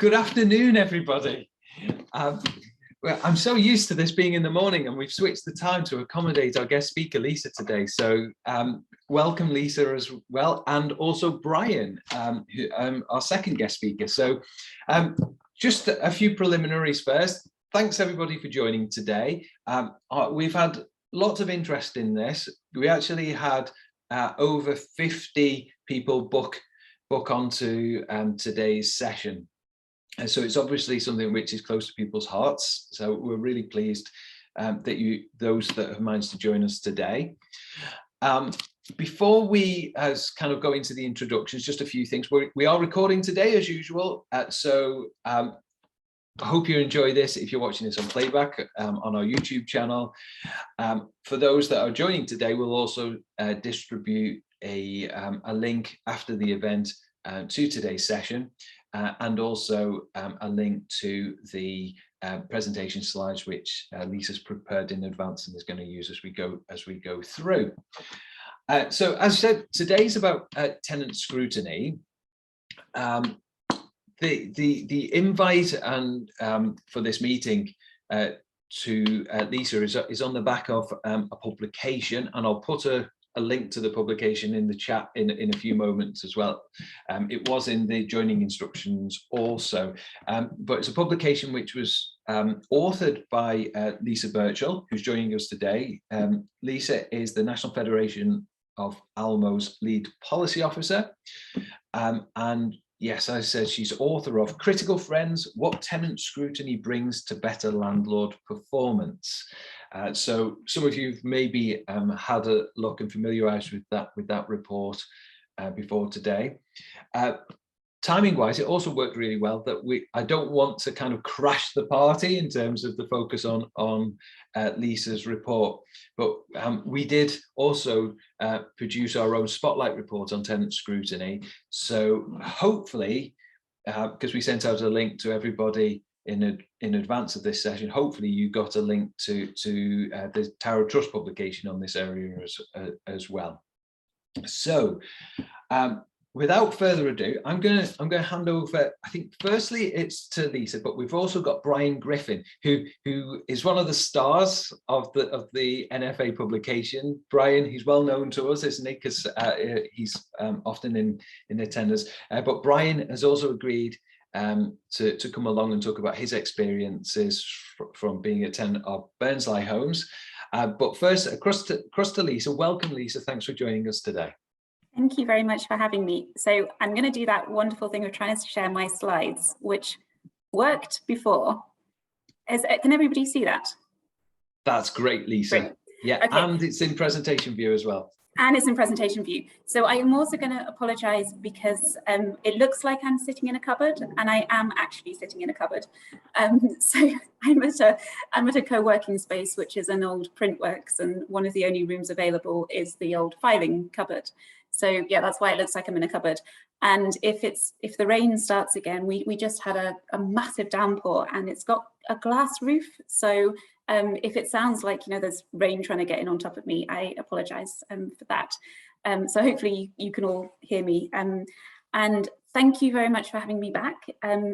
Good afternoon, everybody. Well, I'm so used to this being in the morning, and we've switched the time to accommodate our guest speaker, Lisa, today. So welcome, Lisa, as well, and also Brian, our second guest speaker. So just a few preliminaries first. Thanks, everybody, for joining today. We've had lots of interest in this. We actually had over 50 people book onto today's session. And so it's obviously something which is close to people's hearts. So we're really pleased that those that have managed to join us today. Before we kind of go into the introductions, just a few things. We are recording today as usual. So I hope you enjoy this if you're watching this on playback on our YouTube channel. For those that are joining today, we'll also distribute a link after the event to today's session. And also a link to the presentation slides which Lisa's prepared in advance and is going to use as we go through. So as I said, today's about tenant scrutiny. The invite and for this meeting to Lisa is on the back of a publication, and I'll put a link to the publication in the chat in a few moments as well. It was in the joining instructions also, but it's a publication which was authored by Lisa Birchall, who's joining us today. Lisa is the National Federation of ALMOs lead policy officer, and yes, as I said, she's author of Critical Friends: What Tenant Scrutiny Brings to Better Landlord Performance. So some of you have maybe had a look and familiarised with that report before today. Timing wise, it also worked really well that I don't want to kind of crash the party in terms of the focus on Lisa's report, but we did also produce our own spotlight report on tenant scrutiny. So hopefully, because we sent out a link to everybody in advance of this session, hopefully you got a link to the TAROE Trust publication on this area as well. So without further ado, I'm going to hand over. I think firstly it's to Lisa, but we've also got Brian Griffin, who is one of the stars of the NFA publication. Brian, he's well known to us, isn't he? Because he's often in attendance. But Brian has also agreed to come along and talk about his experiences from being a tenant of Berneslai Homes. But first, across to Lisa. Welcome, Lisa. Thanks for joining us today. Thank you very much for having me. So I'm going to do that wonderful thing of trying to share my slides, which worked before. Can everybody see that? That's great, Lisa. Great. Yeah, okay. And it's in presentation view as well. And it's in presentation view. So I am also going to apologise because it looks like I'm sitting in a cupboard, and I am actually sitting in a cupboard. So I'm at a co-working space, which is an old printworks, and one of the only rooms available is the old filing cupboard. So yeah, that's why it looks like I'm in a cupboard. And if the rain starts again, we just had a massive downpour, and it's got a glass roof. So if it sounds like, you know, there's rain trying to get in on top of me, I apologise for that. So hopefully you can all hear me. And thank you very much for having me back.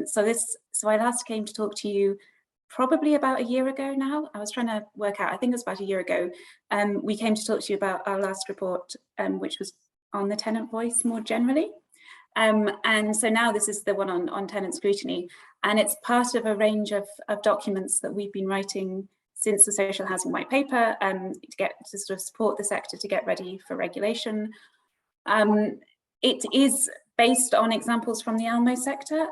So I last came to talk to you probably about a year ago now. I was trying to work out, I think it was about a year ago. We came to talk to you about our last report, which was on the tenant voice more generally. And so now this is the one on tenant scrutiny, and it's part of a range of documents that we've been writing since the social housing white paper to sort of support the sector to get ready for regulation. It is based on examples from the ALMO sector,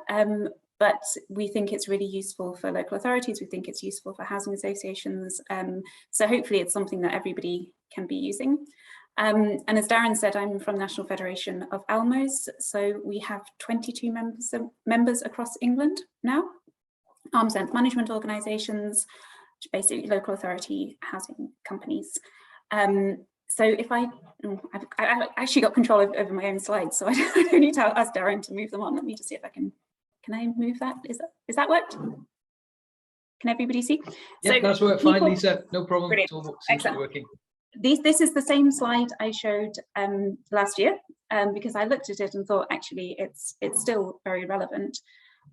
but we think it's really useful for local authorities. We think it's useful for housing associations. So hopefully it's something that everybody can be using. And as Darren said, I'm from National Federation of ALMOs. So we have 22 members across England now, arm's length management organisations, basically local authority housing companies. So if I've actually got control over my own slides, so I don't need to ask Darren to move them on. Let me just see if I can I move that? Is that worked? Can everybody see? Yeah, so that's worked fine, Lisa. No problem. Brilliant. It all seems to be working. This is the same slide I showed last year, because I looked at it and thought actually it's still very relevant.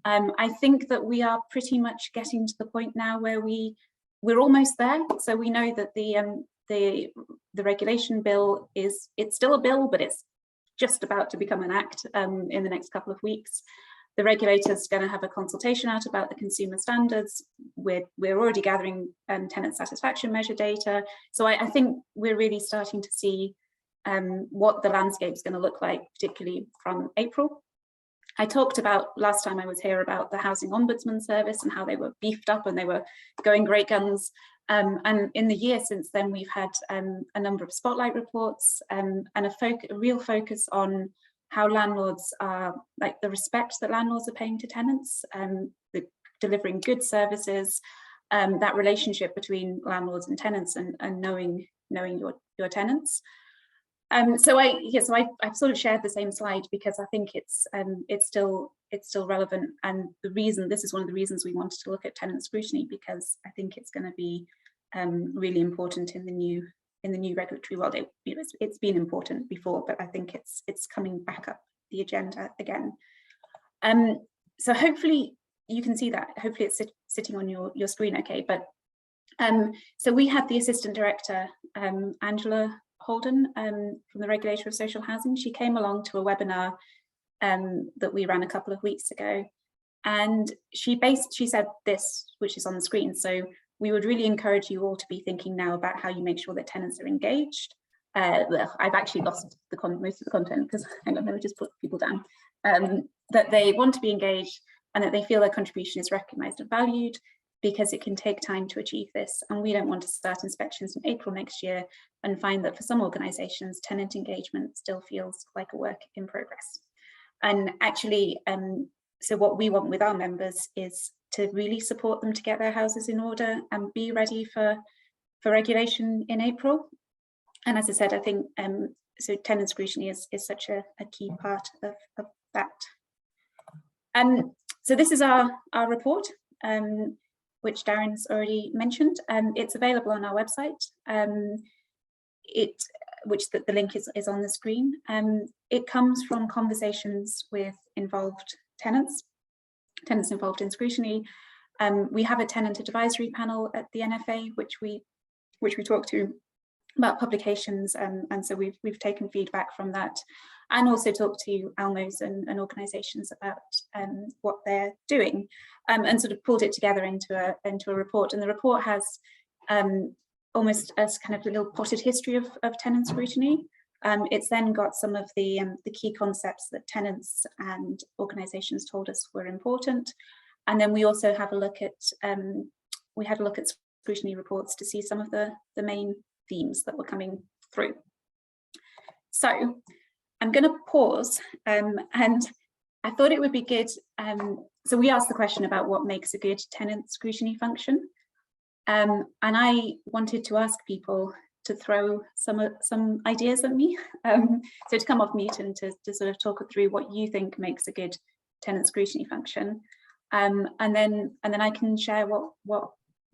I think that we are pretty much getting to the point now where we're almost there. So we know that the regulation bill it's still a bill, but it's just about to become an act in the next couple of weeks. The regulator's going to have a consultation out about the consumer standards. We're already gathering tenant satisfaction measure data. So I think we're really starting to see what the landscape is going to look like, particularly from April. I talked about last time I was here about the Housing Ombudsman Service and how they were beefed up and they were going great guns. And in the year since then, we've had a number of spotlight reports and a real focus on how landlords are, like the respect that landlords are paying to tenants, delivering good services, that relationship between landlords and tenants, and knowing your tenants. So I've sort of shared the same slide because I think it's still relevant, and this is one of the reasons we wanted to look at tenant scrutiny, because I think it's going to be really important in the new regulatory world. It's been important before, but I think it's coming back up the agenda again. So hopefully you can see that. Hopefully it's sitting on your screen okay. But so we had the Assistant Director, Angela Holden, from the Regulator of Social Housing. She came along to a webinar that we ran a couple of weeks ago, and she said this, which is on the screen. So we would really encourage you all to be thinking now about how you make sure that tenants are engaged. I've actually lost most of the content because hang on, let me just put people down. That they want to be engaged and that they feel their contribution is recognised and valued, because it can take time to achieve this. And we don't want to start inspections in April next year and find that for some organisations, tenant engagement still feels like a work in progress. And actually, so what we want with our members is to really support them to get their houses in order and be ready for regulation in April. And as I said, I think so tenant scrutiny is such a key part of that. So this is our report, which Darren's already mentioned. It's available on our website. Which the link is on the screen. It comes from conversations with involved tenants involved in scrutiny. We have a tenant advisory panel at the NFA, which we talk to about publications, and so we've taken feedback from that, and also talked to ALMOs and organisations about what they're doing, and sort of pulled it together into a report. And the report has almost a kind of little potted history of tenant scrutiny. It's then got some of the key concepts that tenants and organisations told us were important, and then we also have a look at scrutiny reports to see some of the main themes that were coming through. So I'm going to pause, and I thought it would be good. So we asked the question about what makes a good tenant scrutiny function, and I wanted to ask people to throw some ideas at me. So to come off mute and to sort of talk through what you think makes a good tenant scrutiny function, and then I can share what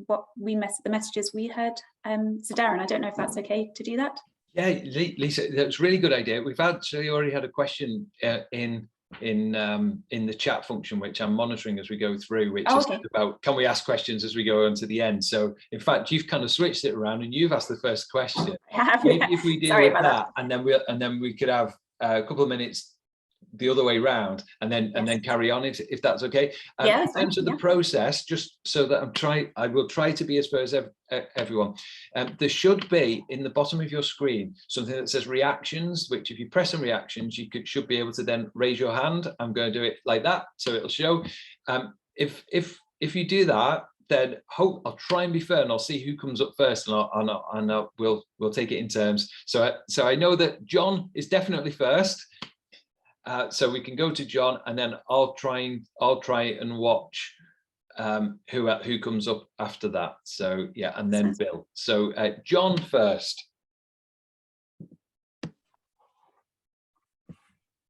the messages we heard. So Darren, I don't know if that's okay to do that. Yeah, Lisa, that's a really good idea. We've actually already had a question in the chat function, which I'm monitoring as we go through, which is about, can we ask questions as we go on to the end? So in fact, you've kind of switched it around and you've asked the first question. Maybe if we deal with that, and then we could have a couple of minutes the other way round, and then carry on if that's okay. In terms of the process, just so that I will try to be as fair as everyone. There should be in the bottom of your screen something that says reactions, which if you press on reactions, you should be able to then raise your hand. I'm going to do it like that, so it'll show. If you do that, then I'll try and be fair, and I'll see who comes up first, and we'll take it in turns. So I know that John is definitely first. So we can go to John, and then I'll try and watch who comes up after that. So yeah, and then Bill. So John first.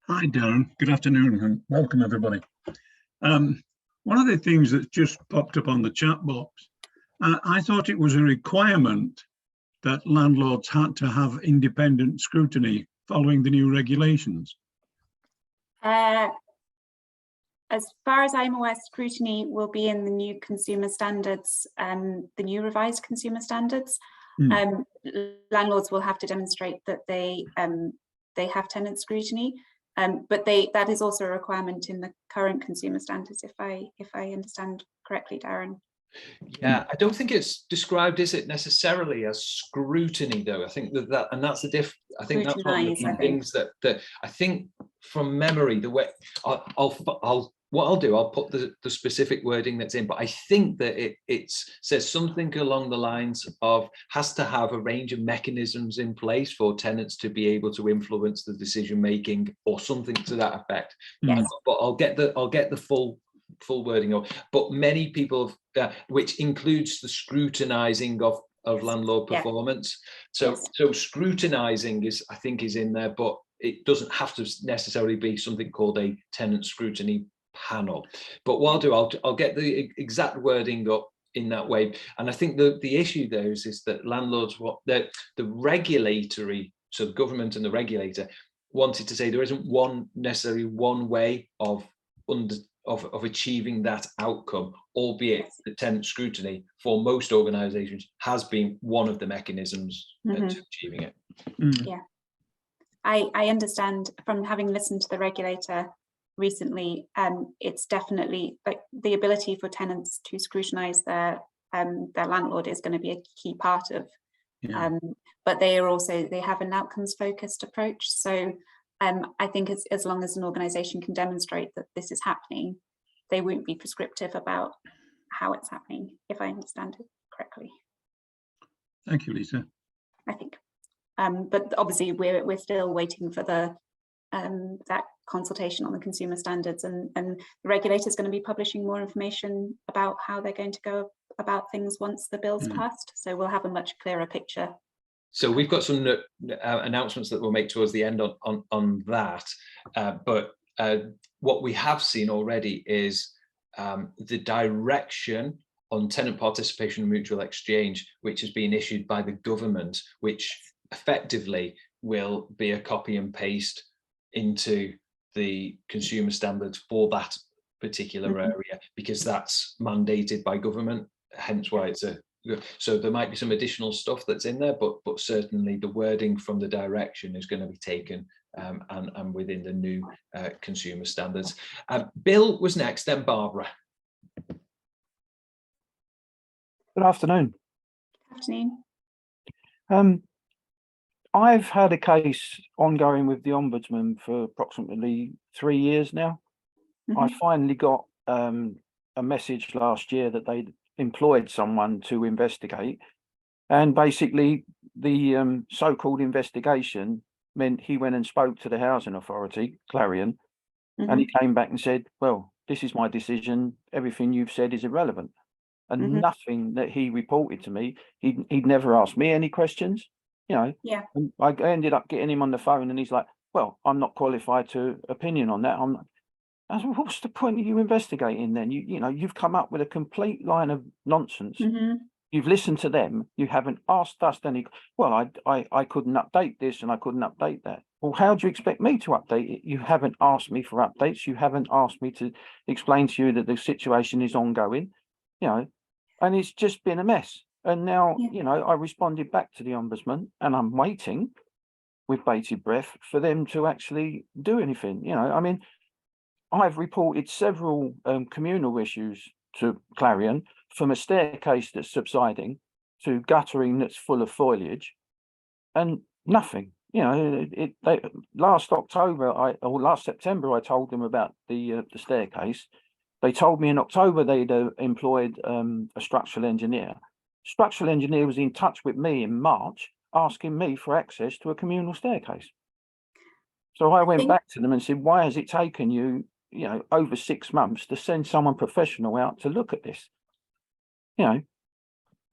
Hi Darren, good afternoon and welcome everybody. One of the things that just popped up on the chat box, I thought it was a requirement that landlords had to have independent scrutiny following the new regulations. as far as I'm aware, scrutiny will be in the new consumer standards, the new revised consumer standards. Landlords will have to demonstrate that they have tenant scrutiny, but that is also a requirement in the current consumer standards, if I understand correctly, Darren. Yeah, I don't think it's described, is it, necessarily as scrutiny, though. I think that and that's the diff. I think that's one of the things that I think from memory, the way I'll put the specific wording that's in, but I think that it says something along the lines of has to have a range of mechanisms in place for tenants to be able to influence the decision making, or something to that effect. Yes. But I'll get the full wording of, but many people, which includes the scrutinizing of landlord performance. So scrutinizing is, I think, is in there, but it doesn't have to necessarily be something called a tenant scrutiny panel. But what I'll get the exact wording up in that way. And I think the issue there is that landlords, the regulatory, so the government and the regulator wanted to say there isn't necessarily one way of achieving that outcome, albeit the tenant scrutiny for most organizations has been one of the mechanisms to achieving it. Yeah, I understand from having listened to the regulator recently, it's definitely like the ability for tenants to scrutinize their landlord is going to be a key part of, but they have an outcomes focused approach. So I think as long as an organization can demonstrate that this is happening, they won't be prescriptive about how it's happening, if I understand it correctly. Thank you, Lisa. I think, but obviously we're still waiting for that consultation on the consumer standards, and the regulator is going to be publishing more information about how they're going to go about things once the bill's passed. So we'll have a much clearer picture. So we've got some announcements that we'll make towards the end on that, but what we have seen already is the direction on tenant participation and mutual exchange, which has been issued by the government, which effectively will be a copy and paste into the consumer standards for that particular area, because that's mandated by government, hence why it's so there might be some additional stuff that's in there, but certainly the wording from the direction is going to be taken and within the new consumer standards. Bill was next, then Barbara. Good afternoon. Good afternoon. I've had a case ongoing with the Ombudsman for approximately 3 years now. I finally got a message last year that they'd employed someone to investigate, and basically the so-called investigation meant he went and spoke to the housing authority, Clarion, and he came back and said, well, this is my decision, everything you've said is irrelevant. And nothing that he reported to me, he'd never asked me any questions, you know. Yeah. And I ended up getting him on the phone, and he's like, well, I'm not qualified to opinion on that. I said, what's the point of you investigating then? You know, you've come up with a complete line of nonsense. You've listened to them. You haven't asked us any. Well, I couldn't update this and I couldn't update that. Well, how do you expect me to update it? You haven't asked me for updates. You haven't asked me to explain to you that the situation is ongoing, you know, and it's just been a mess. And now, you know, I responded back to the Ombudsman, and I'm waiting with bated breath for them to actually do anything. You know, I mean, I've reported several communal issues to Clarion, from a staircase that's subsiding to guttering that's full of foliage, and nothing. You know, last September, I told them about the staircase. They told me in October they'd employed a structural engineer. Structural engineer was in touch with me in March, asking me for access to a communal staircase. So I went back to them and said, why has it taken you, you know, over 6 months to send someone professional out to look at this? You know,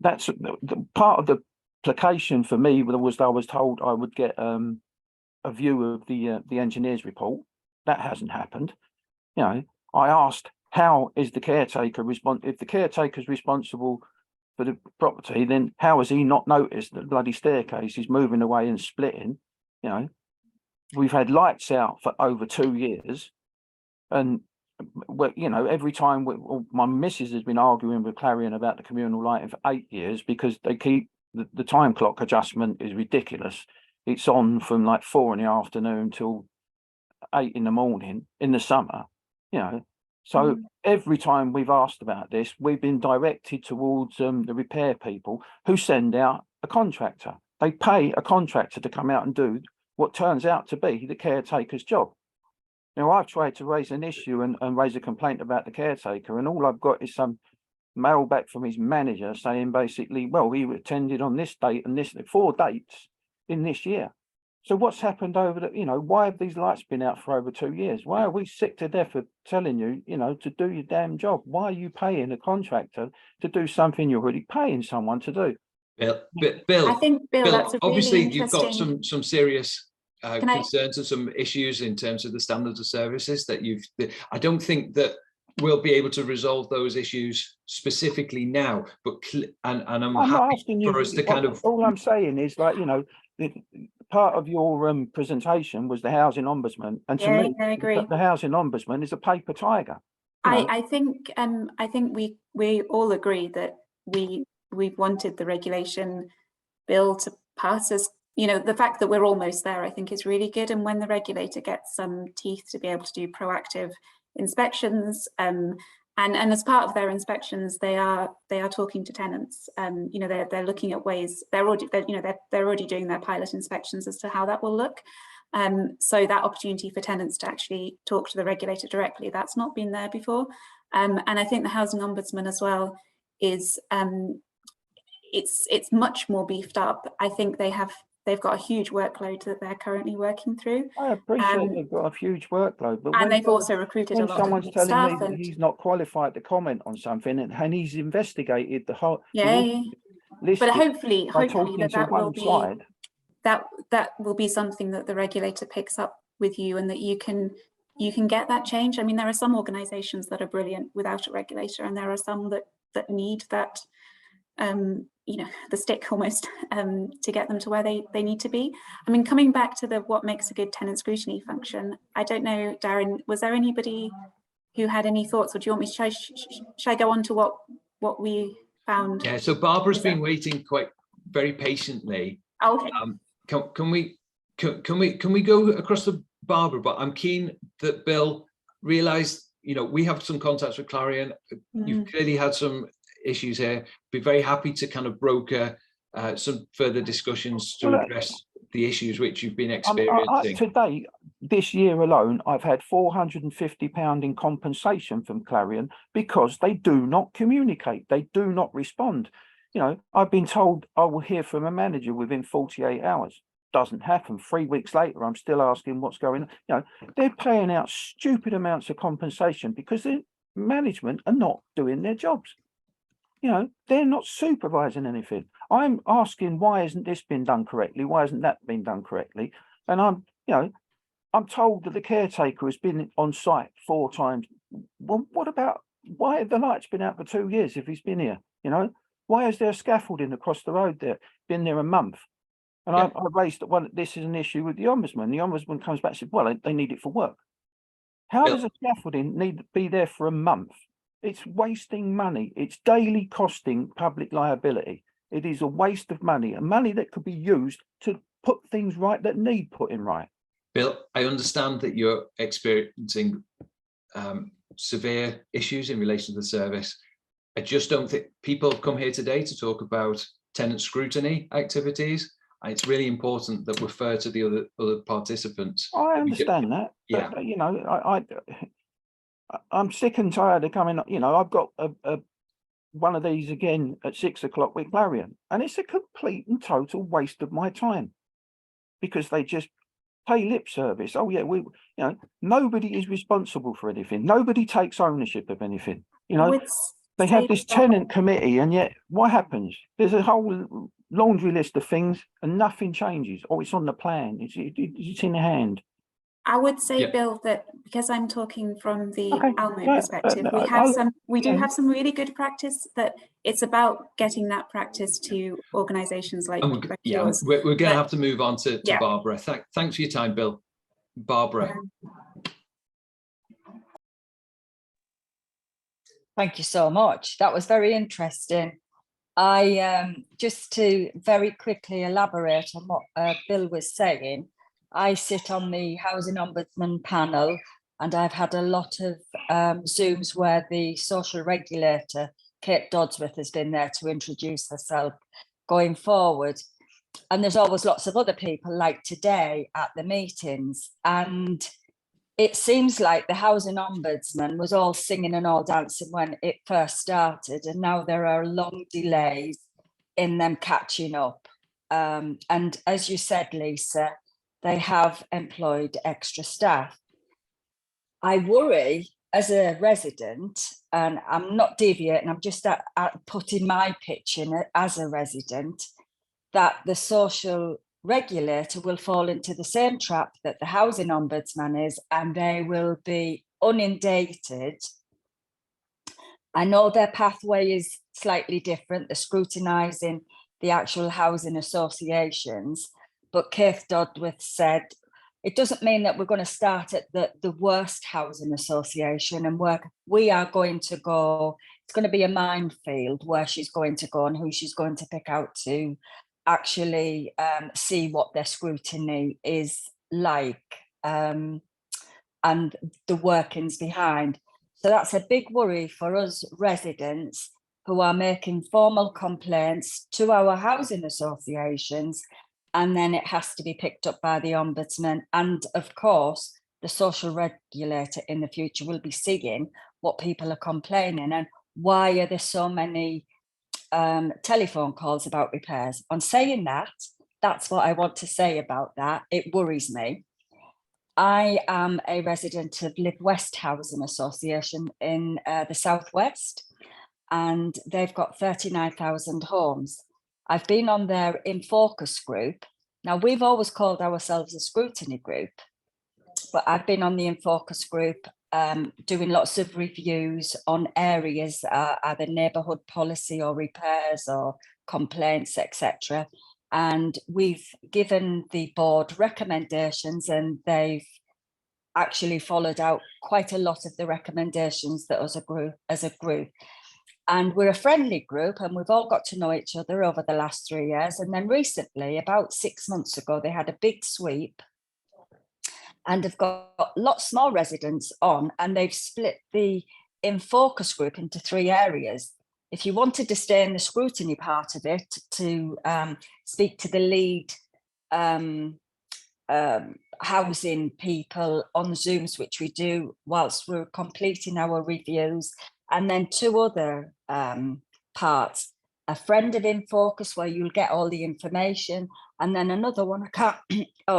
that's the part of the application for me was I was told I would get a view of the engineer's report. That hasn't happened. You know, I asked, how is the caretaker if the caretaker's responsible for the property, then how has he not noticed that the bloody staircase is moving away and splitting? You know, we've had lights out for over 2 years, and well, you know, every time my missus has been arguing with Clarion about the communal lighting for 8 years because they keep the time clock adjustment is ridiculous. It's on from like 4 in the afternoon till 8 in the morning in the summer, you know. So every time we've asked about this, we've been directed towards the repair people who send out a contractor. They pay a contractor to come out and do what turns out to be the caretaker's job. Now, I've tried to raise an issue and raise a complaint about the caretaker, and all I've got is some mail back from his manager saying basically, well, he attended on this date and this 4 dates in this year. So what's happened over the, you know, why have these lights been out for over 2 years? Why are we sick to death of telling you, you know, to do your damn job? Why are you paying a contractor to do something you're already paying someone to do? Bill, I think, Bill, that's a really obviously you've got interesting... some serious concerns and some issues in terms of the standards of services that I don't think that we'll be able to resolve those issues specifically now, but I'm not happy asking you for us to kind of... All I'm saying is, like, you know, part of your presentation was the housing ombudsman, and to me, I agree. the housing ombudsman is a paper tiger. I think we all agree that we wanted the regulation bill to pass us. You know, the fact that we're almost there, I think, is really good. And when the regulator gets some teeth to be able to do proactive inspections, and as part of their inspections, they are talking to tenants. You know, they're looking at ways. They're already doing their pilot inspections as to how that will look. So that opportunity for tenants to actually talk to the regulator directly, that's not been there before. And I think the housing ombudsman as well is it's much more beefed up. I think they've got a huge workload that they're currently working through. I appreciate they've got a huge workload, but and they've also recruited a lot of someone's telling staff me that he's not qualified to comment on something, and he's investigated the whole but hopefully that will be something that the regulator picks up with you, and that you can get that change. I mean, there are some organizations that are brilliant without a regulator, and there are some that need that you know, the stick almost to get them to where they need to be. I mean, coming back to what makes a good tenant scrutiny function, I don't know, Darren, was there anybody who had any thoughts, or do you want me to should I go on to what we found? Yeah, so Barbara's been waiting very patiently. Oh, okay. Can we go across to Barbara? But I'm keen that Bill realised, you know, we have some contacts with Clarion. You've clearly had some issues here. Be very happy to kind of broker some further discussions to address the issues which you've been experiencing. Today, this year alone, I've had £450 in compensation from Clarion because they do not communicate. They do not respond. You know, I've been told I will hear from a manager within 48 hours. Doesn't happen. 3 weeks later, I'm still asking what's going on. You know, they're paying out stupid amounts of compensation because the management are not doing their jobs. You know, they're not supervising anything. I'm asking, why isn't this been done correctly? Why hasn't that been done correctly? And I'm told that the caretaker has been on site 4 times. Well, what about, why have the lights been out for 2 years if he's been here? You know, why is there scaffolding across the road there? Been there a month. And I raised that this is an issue with the ombudsman. The ombudsman comes back and says, well, they need it for work. How does a scaffolding need to be there for a month? It's wasting money. It's daily costing public liability. It is a waste of money, and money that could be used to put things right that need putting right. Bill, I understand that you're experiencing severe issues in relation to the service. I just don't think people have come here today to talk about tenant scrutiny activities. It's really important that we're fair to the other participants. I understand that. Yeah. But, you know, I'm sick and tired of coming up. You know, I've got one of these again at 6 o'clock with Clarion, and it's a complete and total waste of my time because they just pay lip service. Oh yeah, nobody is responsible for anything. Nobody takes ownership of anything. You know, they have this tenant committee, and yet what happens? There's a whole laundry list of things, and nothing changes. Oh, it's on the plan. It's in hand. I would say, Bill, that because I'm talking from the ALMO perspective, we do have some really good practice. That it's about getting that practice to organisations like yours. We're going to have to move on to Barbara. Thanks for your time, Bill. Barbara. Thank you so much. That was very interesting. I just to very quickly elaborate on what Bill was saying, I sit on the Housing Ombudsman panel, and I've had a lot of Zooms where the social regulator, Kate Dodsworth, has been there to introduce herself going forward. And there's always lots of other people like today at the meetings. And it seems like the Housing Ombudsman was all singing and all dancing when it first started, and now there are long delays in them catching up. And as you said, Lisa, they have employed extra staff. I worry as a resident, and I'm not deviating, I'm just putting my pitch in as a resident, that the social regulator will fall into the same trap that the Housing Ombudsman is, and they will be inundated. I know their pathway is slightly different, they're scrutinising the actual housing associations, but Keith Dodsworth said, it doesn't mean that we're going to start at the worst housing association and work. We are going to go, it's going to be a minefield where she's going to go and who she's going to pick out to actually see what their scrutiny is like, and the workings behind. So that's a big worry for us residents who are making formal complaints to our housing associations, and then it has to be picked up by the Ombudsman. And of course, the social regulator in the future will be seeing what people are complaining and why are there so many telephone calls about repairs. On saying that, that's what I want to say about that. It worries me. I am a resident of Live West Housing Association in the Southwest, and they've got 39,000 homes. I've been on their In Focus group. Now, we've always called ourselves a scrutiny group, but I've been on the In Focus group doing lots of reviews on areas, either neighbourhood policy or repairs or complaints, etc. And we've given the board recommendations, and they've actually followed out quite a lot of the recommendations that as a group. And we're a friendly group, and we've all got to know each other over the last 3 years. And then recently, about 6 months ago, they had a big sweep, and have got lots more residents on, and they've split the In Focus group into 3 areas. If you wanted to stay in the scrutiny part of it, to speak to the lead housing people on Zooms, which we do whilst we're completing our reviews, and then 2 other parts, a friend of In Focus where you'll get all the information, and then another one,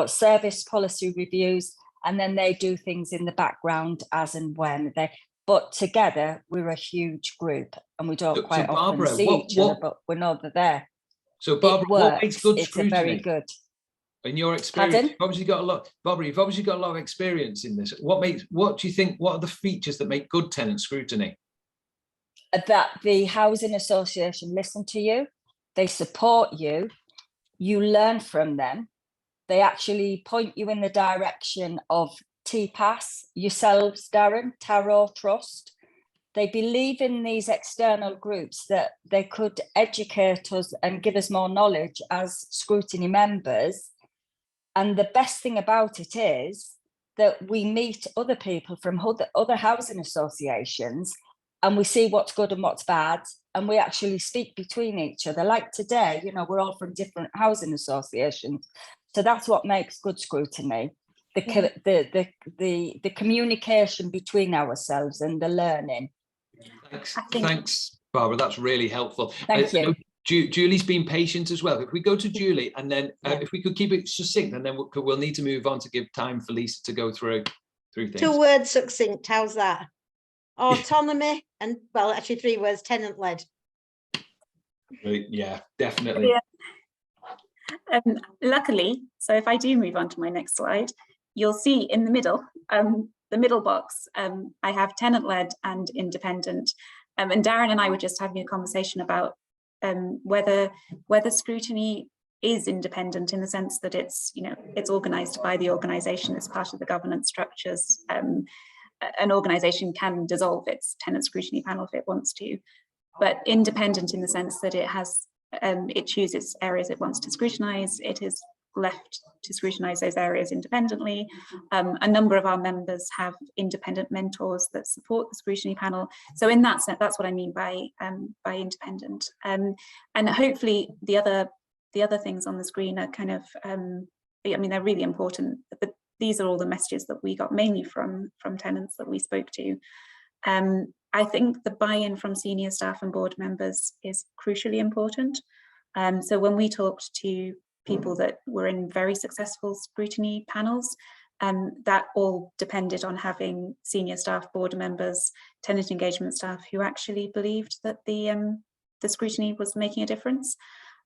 service policy reviews, and then they do things in the background as and when they, but together we're a huge group, and we don't quite often see each other, but we know they're there. So Barbara, what makes good scrutiny? It's a very good. In your experience, you've obviously got a lot, Barbara, you've obviously got a lot of experience in this. What do you think, what are the features that make good tenant scrutiny? That the housing association listen to you, they support you, you learn from them, they actually point you in the direction of TPAS, yourselves, Darren, TAROE Trust. They believe in these external groups that they could educate us and give us more knowledge as scrutiny members. And the best thing about it is that we meet other people from other housing associations, and we see what's good and what's bad, and we actually speak between each other. Like today, you know, we're all from different housing associations. So that's what makes good scrutiny, the communication between ourselves and the learning. Thanks, Barbara. That's really helpful. Thank you. Julie's been patient as well. If we go to Julie, and then if we could keep it succinct, and then we'll need to move on to give time for Lisa to go through things. 2 words succinct, how's that? Autonomy, and well, actually 3 words, tenant led. Yeah, definitely. Yeah. Luckily, so if I do move on to my next slide, you'll see in the middle box, I have tenant led and independent. And Darren and I were just having a conversation about whether scrutiny is independent, in the sense that it's, you know, it's organised by the organisation, it's part of the governance structures, an organisation can dissolve its tenant scrutiny panel if it wants to, but independent in the sense that it has it chooses areas it wants to scrutinise. It is left to scrutinise those areas independently. A number of our members have independent mentors that support the scrutiny panel. So in that sense, that's what I mean by independent. And hopefully the other things on the screen are kind of, I mean, they're really important, but these are all the messages that we got mainly from tenants that we spoke to. I think the buy-in from senior staff and board members is crucially important. So when we talked to people that were in very successful scrutiny panels, that all depended on having senior staff, board members, tenant engagement staff who actually believed that the scrutiny was making a difference,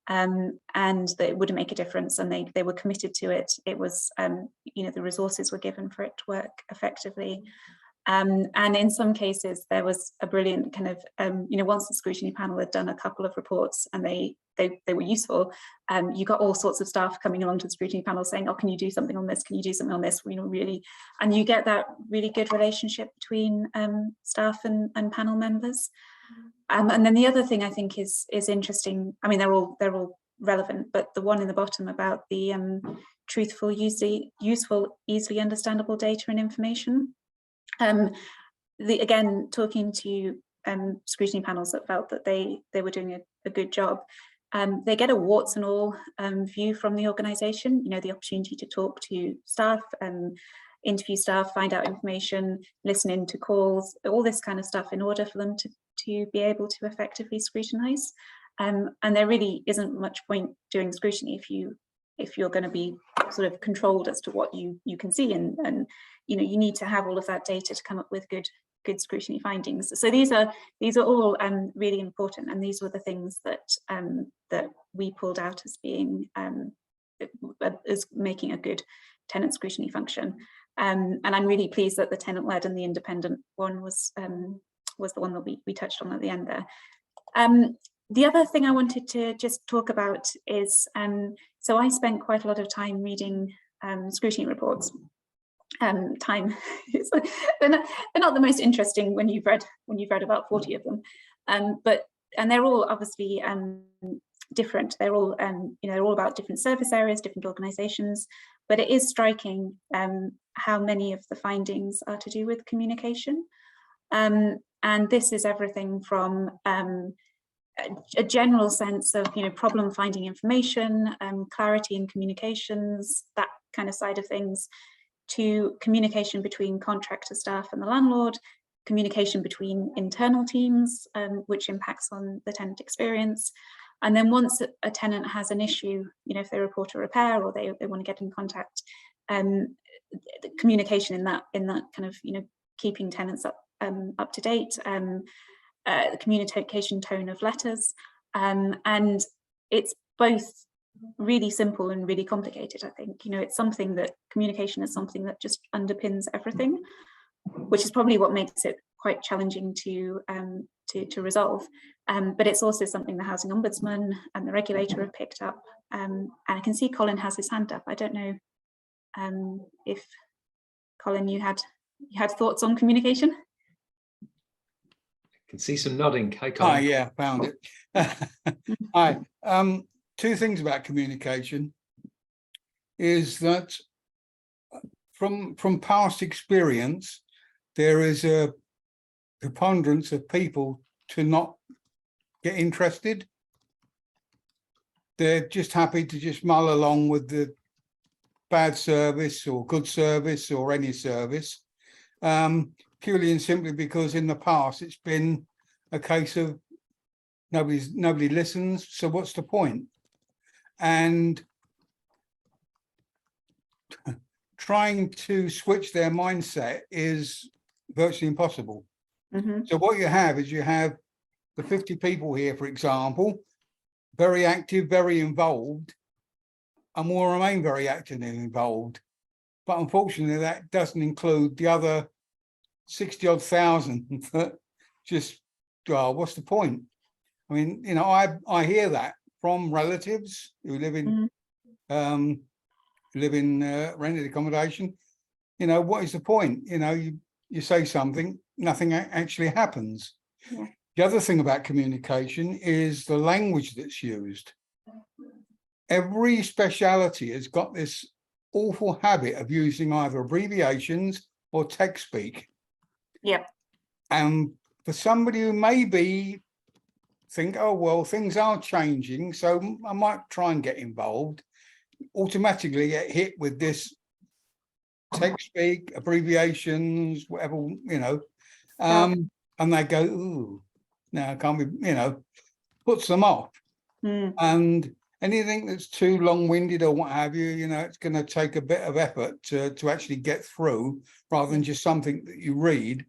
and that it would make a difference, and they were committed to it. It was, you know, the resources were given for it to work effectively. And in some cases, there was a brilliant kind of, you know, once the scrutiny panel had done a couple of reports and they were useful, you got all sorts of staff coming along to the scrutiny panel saying, oh, can you do something on this? Can you do something on this? You know, really, and you get that really good relationship between staff and panel members. And then the other thing I think is interesting. I mean, they're all relevant, but the one in the bottom about the truthful, useful, easily understandable data and information. Again, talking to scrutiny panels that felt that they were doing a good job, they get a warts and all view from the organisation. You know, the opportunity to talk to staff, interview staff, find out information, listen in to calls, all this kind of stuff in order for them to be able to effectively scrutinise. And there really isn't much point doing scrutiny if you're going to be sort of controlled as to what you can see, and you know, you need to have all of that data to come up with good scrutiny findings. So these are all really important, and these were the things that that we pulled out as being as making a good tenant scrutiny function. And I'm really pleased that the tenant-led and the independent one was the one that we touched on at the end there. The other thing I wanted to just talk about is, so I spent quite a lot of time reading scrutiny reports. They're not the most interesting when you've read about 40 of them, and they're all obviously different. They're all you know, they're all about different service areas, different organisations. But it is striking how many of the findings are to do with communication, and this is everything from a general sense of, you know, problem finding information, clarity in communications, that kind of side of things, to communication between contractor staff and the landlord, communication between internal teams, which impacts on the tenant experience. And then once a tenant has an issue, you know, if they report a repair or they want to get in contact, the communication in that kind of, you know, keeping tenants up to date, the communication tone of letters, and it's both really simple and really complicated. I think, you know, it's something that communication is something that just underpins everything, which is probably what makes it quite challenging to resolve. But it's also something the Housing Ombudsman and the regulator have picked up. And I can see Colin has his hand up. I don't know if Colin, you had thoughts on communication. I can see some nodding. Hi, Colin. Hi, yeah, found it. Hi. Two things about communication is that from past experience, there is a preponderance of people to not get interested. They're just happy to just mull along with the bad service or good service or any service, purely and simply because in the past it's been a case of nobody listens, so what's the point? And trying to switch their mindset is virtually impossible. Mm-hmm. So what you have is you have the 50 people here, for example, very active, very involved, and will remain very active and involved. But unfortunately, that doesn't include the other 60-odd thousand that just, well, what's the point? I mean, you know, I hear that from relatives who live in rented accommodation. You know, what is the point? You know, you say something, nothing actually happens. Yeah. The other thing about communication is the language that's used. Every speciality has got this awful habit of using either abbreviations or text speak. Yep. And for somebody who maybe think, oh, well, things are changing, so I might try and get involved, automatically get hit with this text speak, abbreviations, whatever, you know, and they go, ooh, no, I can't be, you know, puts them off. And anything that's too long-winded or what have you, you know, it's going to take a bit of effort to actually get through, rather than just something that you read,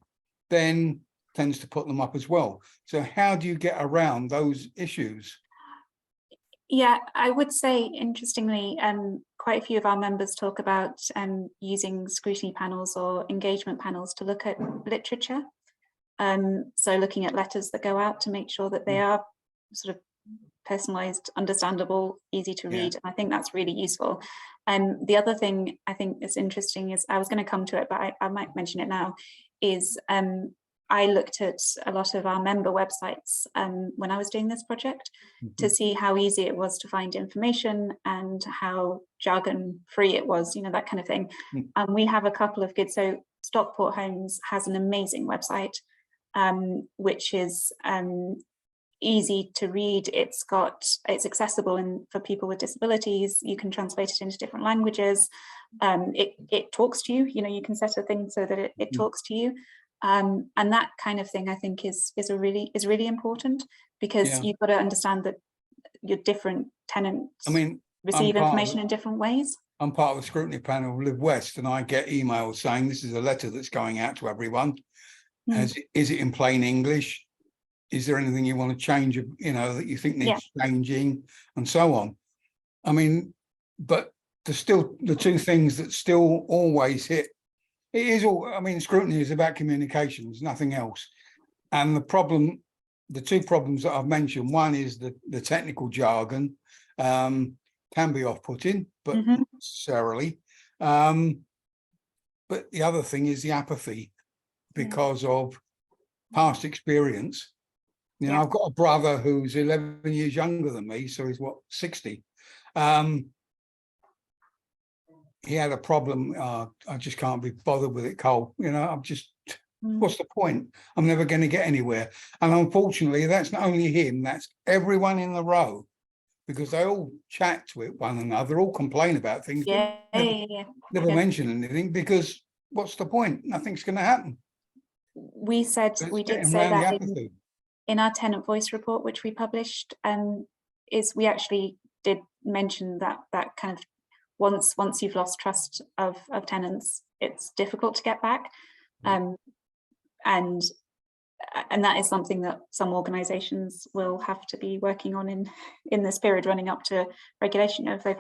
then tends to put them up as well. So how do you get around those issues? Yeah, I would say, interestingly, quite a few of our members talk about using scrutiny panels or engagement panels to look at literature. So looking at letters that go out to make sure that they are sort of personalized, understandable, easy to read. And I think that's really useful. The other thing I think is interesting is, I was going to come to it, but I might mention it now, is I looked at a lot of our member websites when I was doing this project to see how easy it was to find information and how jargon free it was, you know, that kind of thing. And we have a couple of good, so Stockport Homes has an amazing website, which is easy to read. It's accessible for people with disabilities. You can translate it into different languages. It talks to you, you know, you can set a thing so that it talks to you. And that kind of thing, I think, is really important, because you've got to understand that your different tenants, I mean, receive information in different ways. I'm part of the scrutiny panel, Live West, and I get emails saying this is a letter that's going out to everyone. Is it in plain English? Is there anything you want to change, you know, that you think needs changing, and so on? I mean, but there's still the two things that still always hit. It is all, I mean, scrutiny is about communications, nothing else. And the two problems that I've mentioned, one is the technical jargon can be off-putting, but not necessarily. But the other thing is the apathy, because of past experience. You know, I've got a brother who's 11 years younger than me, so he's what, 60. He had a problem. I just can't be bothered with it, Cole. You know, I'm just, what's the point? I'm never going to get anywhere. And unfortunately, that's not only him, that's everyone in the row, because they all chat to one another, all complain about things, never mention anything, because what's the point? Nothing's going to happen. We did say that in our tenant voice report, which we published, is we actually did mention that kind of once you've lost trust of tenants, it's difficult to get back, and that is something that some organisations will have to be working on in this period running up to regulation. If they've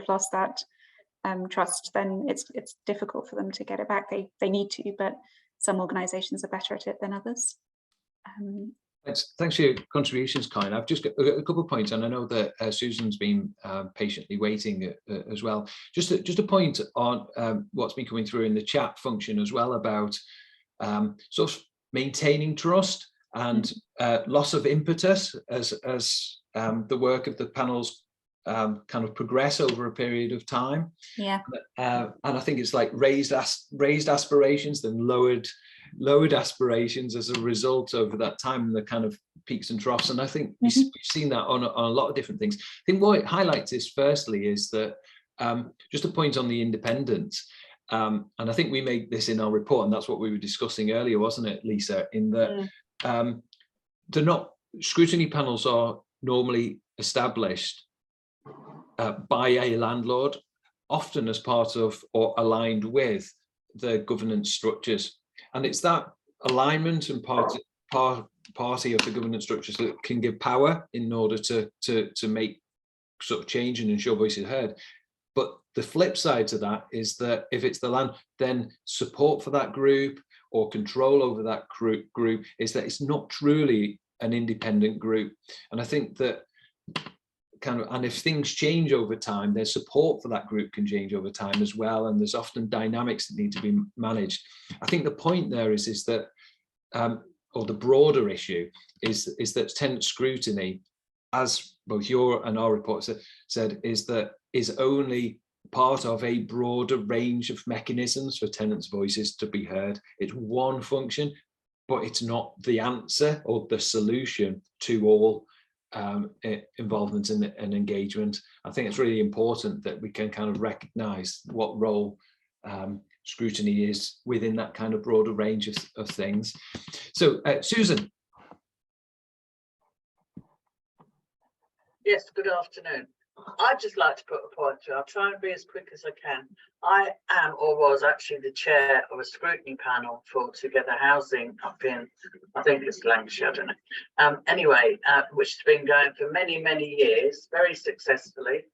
lost that trust, then it's difficult for them to get it back. They need to, but some organisations are better at it than others. Thanks for your contributions, Colin. I've just got a couple of points, and I know that Susan's been patiently waiting as well. Just a point on what's been coming through in the chat function as well about sort of maintaining trust and loss of impetus as the work of the panels kind of progress over a period of time. And I think it's like raised aspirations, then lowered aspirations as a result over that time, the kind of peaks and troughs. And I think we've seen that on a lot of different things. I think what it highlights is, firstly, is that just a point on the independence. And I think we made this in our report, and that's what we were discussing earlier, wasn't it, Lisa? In that they're not, scrutiny panels are normally established by a landlord, often as part of or aligned with the governance structures. And it's that alignment and party of the governance structures that can give power in order to make sort of change and ensure voices heard. But the flip side to that is that if it's the land, then support for that group or control over that group is that it's not truly an independent group. And I think that and if things change over time, their support for that group can change over time as well, and there's often dynamics that need to be managed. I think the point there is that or the broader issue is that tenant scrutiny, as both your and our reports said, is only part of a broader range of mechanisms for tenants' voices to be heard. It's one function, but it's not the answer or the solution to all involvement and engagement. I think it's really important that we can kind of recognise what role scrutiny is within that kind of broader range of things. So, Susan. Yes, good afternoon. I'd just like to put a point through. I'll try and be as quick as I can. I am, or was actually, the chair of a scrutiny panel for Together Housing up in, I think it's Lancashire, I don't know. Anyway, which has been going for many, many years, very successfully.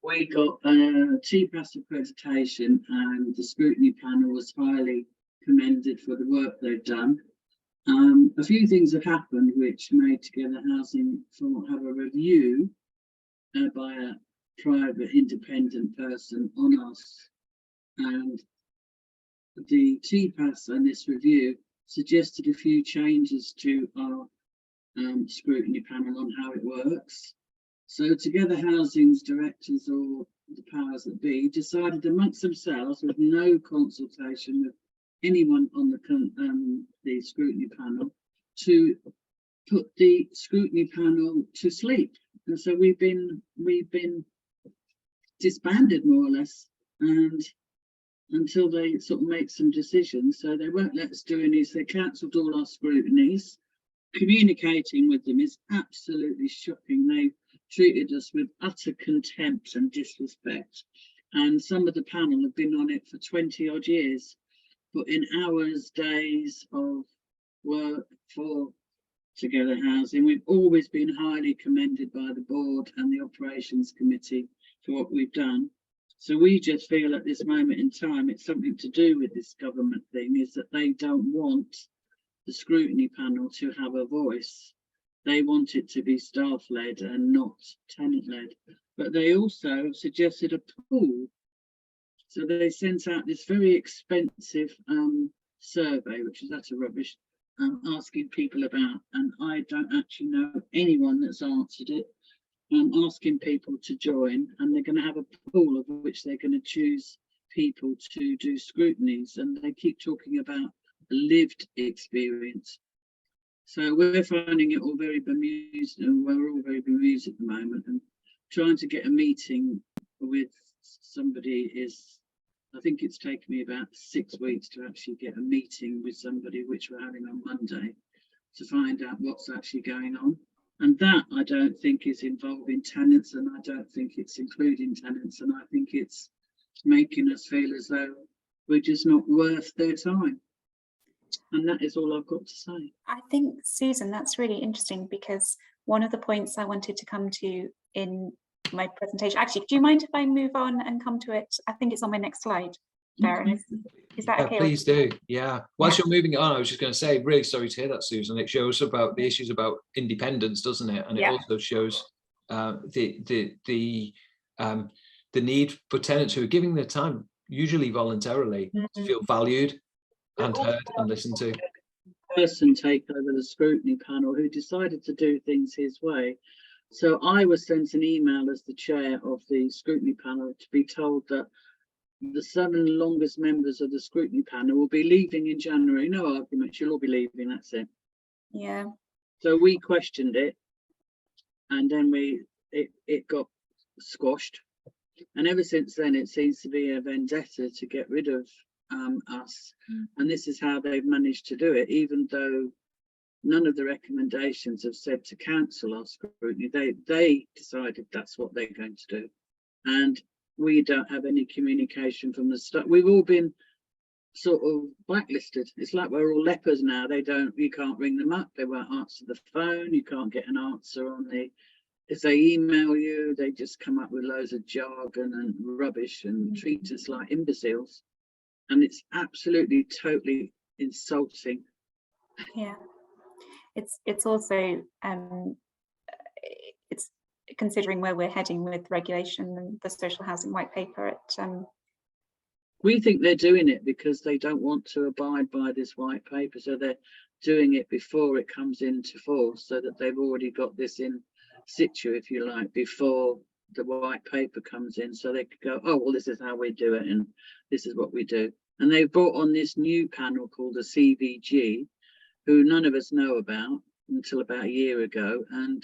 We got a TPAS accreditation, and the scrutiny panel was highly commended for the work they've done. A few things have happened which made Together Housing have a review by a private independent person on us, and the TPAS and this review suggested a few changes to our scrutiny panel on how it works. So Together Housing's directors, or the powers that be, decided amongst themselves, with no consultation with anyone on the scrutiny panel, to put the scrutiny panel to sleep. And so we've been disbanded, more or less, and until they sort of make some decisions. So they won't let us do any. So they cancelled all our scrutinies. Communicating with them is absolutely shocking. They treated us with utter contempt and disrespect. And some of the panel have been on it for 20 odd years, but in hours, days of work for Together Housing, we've always been highly commended by the board and the operations committee for what we've done. So we just feel at this moment in time, it's something to do with this government thing, is that they don't want the scrutiny panel to have a voice. They want it to be staff-led and not tenant-led. But they also suggested a pool. So they sent out this very expensive survey, which is utter rubbish, asking people about, and I don't actually know anyone that's answered it. Asking people to join, and they're going to have a pool of which they're going to choose people to do scrutinies, and they keep talking about lived experience. So we're finding it all very bemused, and we're all very bemused at the moment, and trying to get a meeting with somebody is, I think it's taken me about 6 weeks to actually get a meeting with somebody, which we're having on Monday, to find out what's actually going on. And that I don't think is involving tenants, and I don't think it's including tenants, and I think it's making us feel as though we're just not worth their time. And that is all I've got to say. I think, Susan, that's really interesting, because one of the points I wanted to come to in my presentation, actually, do you mind if I move on and come to it? I think it's on my next slide, Darren. Is that okay? Please do. Yeah. Whilst you're moving on, I was just going to say, really sorry to hear that, Susan. It shows about the issues about independence, doesn't it? And it also shows the need for tenants who are giving their time, usually voluntarily, to feel valued and heard and listened to. Person take over the scrutiny panel who decided to do things his way. So I was sent an email as the chair of the scrutiny panel to be told that the 7 longest members of the scrutiny panel will be leaving in January. No arguments, you'll all be leaving, that's it. Yeah. So we questioned it, and then it got squashed. And ever since then, it seems to be a vendetta to get rid of us. And this is how they've managed to do it, even though none of the recommendations have said to cancel our scrutiny. They decided that's what they're going to do. And we don't have any communication from the start. We've all been sort of blacklisted. It's like we're all lepers now. You can't ring them up. They won't answer the phone. You can't get an answer on if they email you, they just come up with loads of jargon and rubbish and treat us like imbeciles. And it's absolutely, totally insulting. Yeah. It's also, considering where we're heading with regulation and the social housing white paper. We think they're doing it because they don't want to abide by this white paper, so they're doing it before it comes into force, so that they've already got this in situ, if you like, before the white paper comes in, so they could go, oh well, this is how we do it and this is what we do. And they've brought on this new panel called the CVG, who none of us know about until about a year ago, and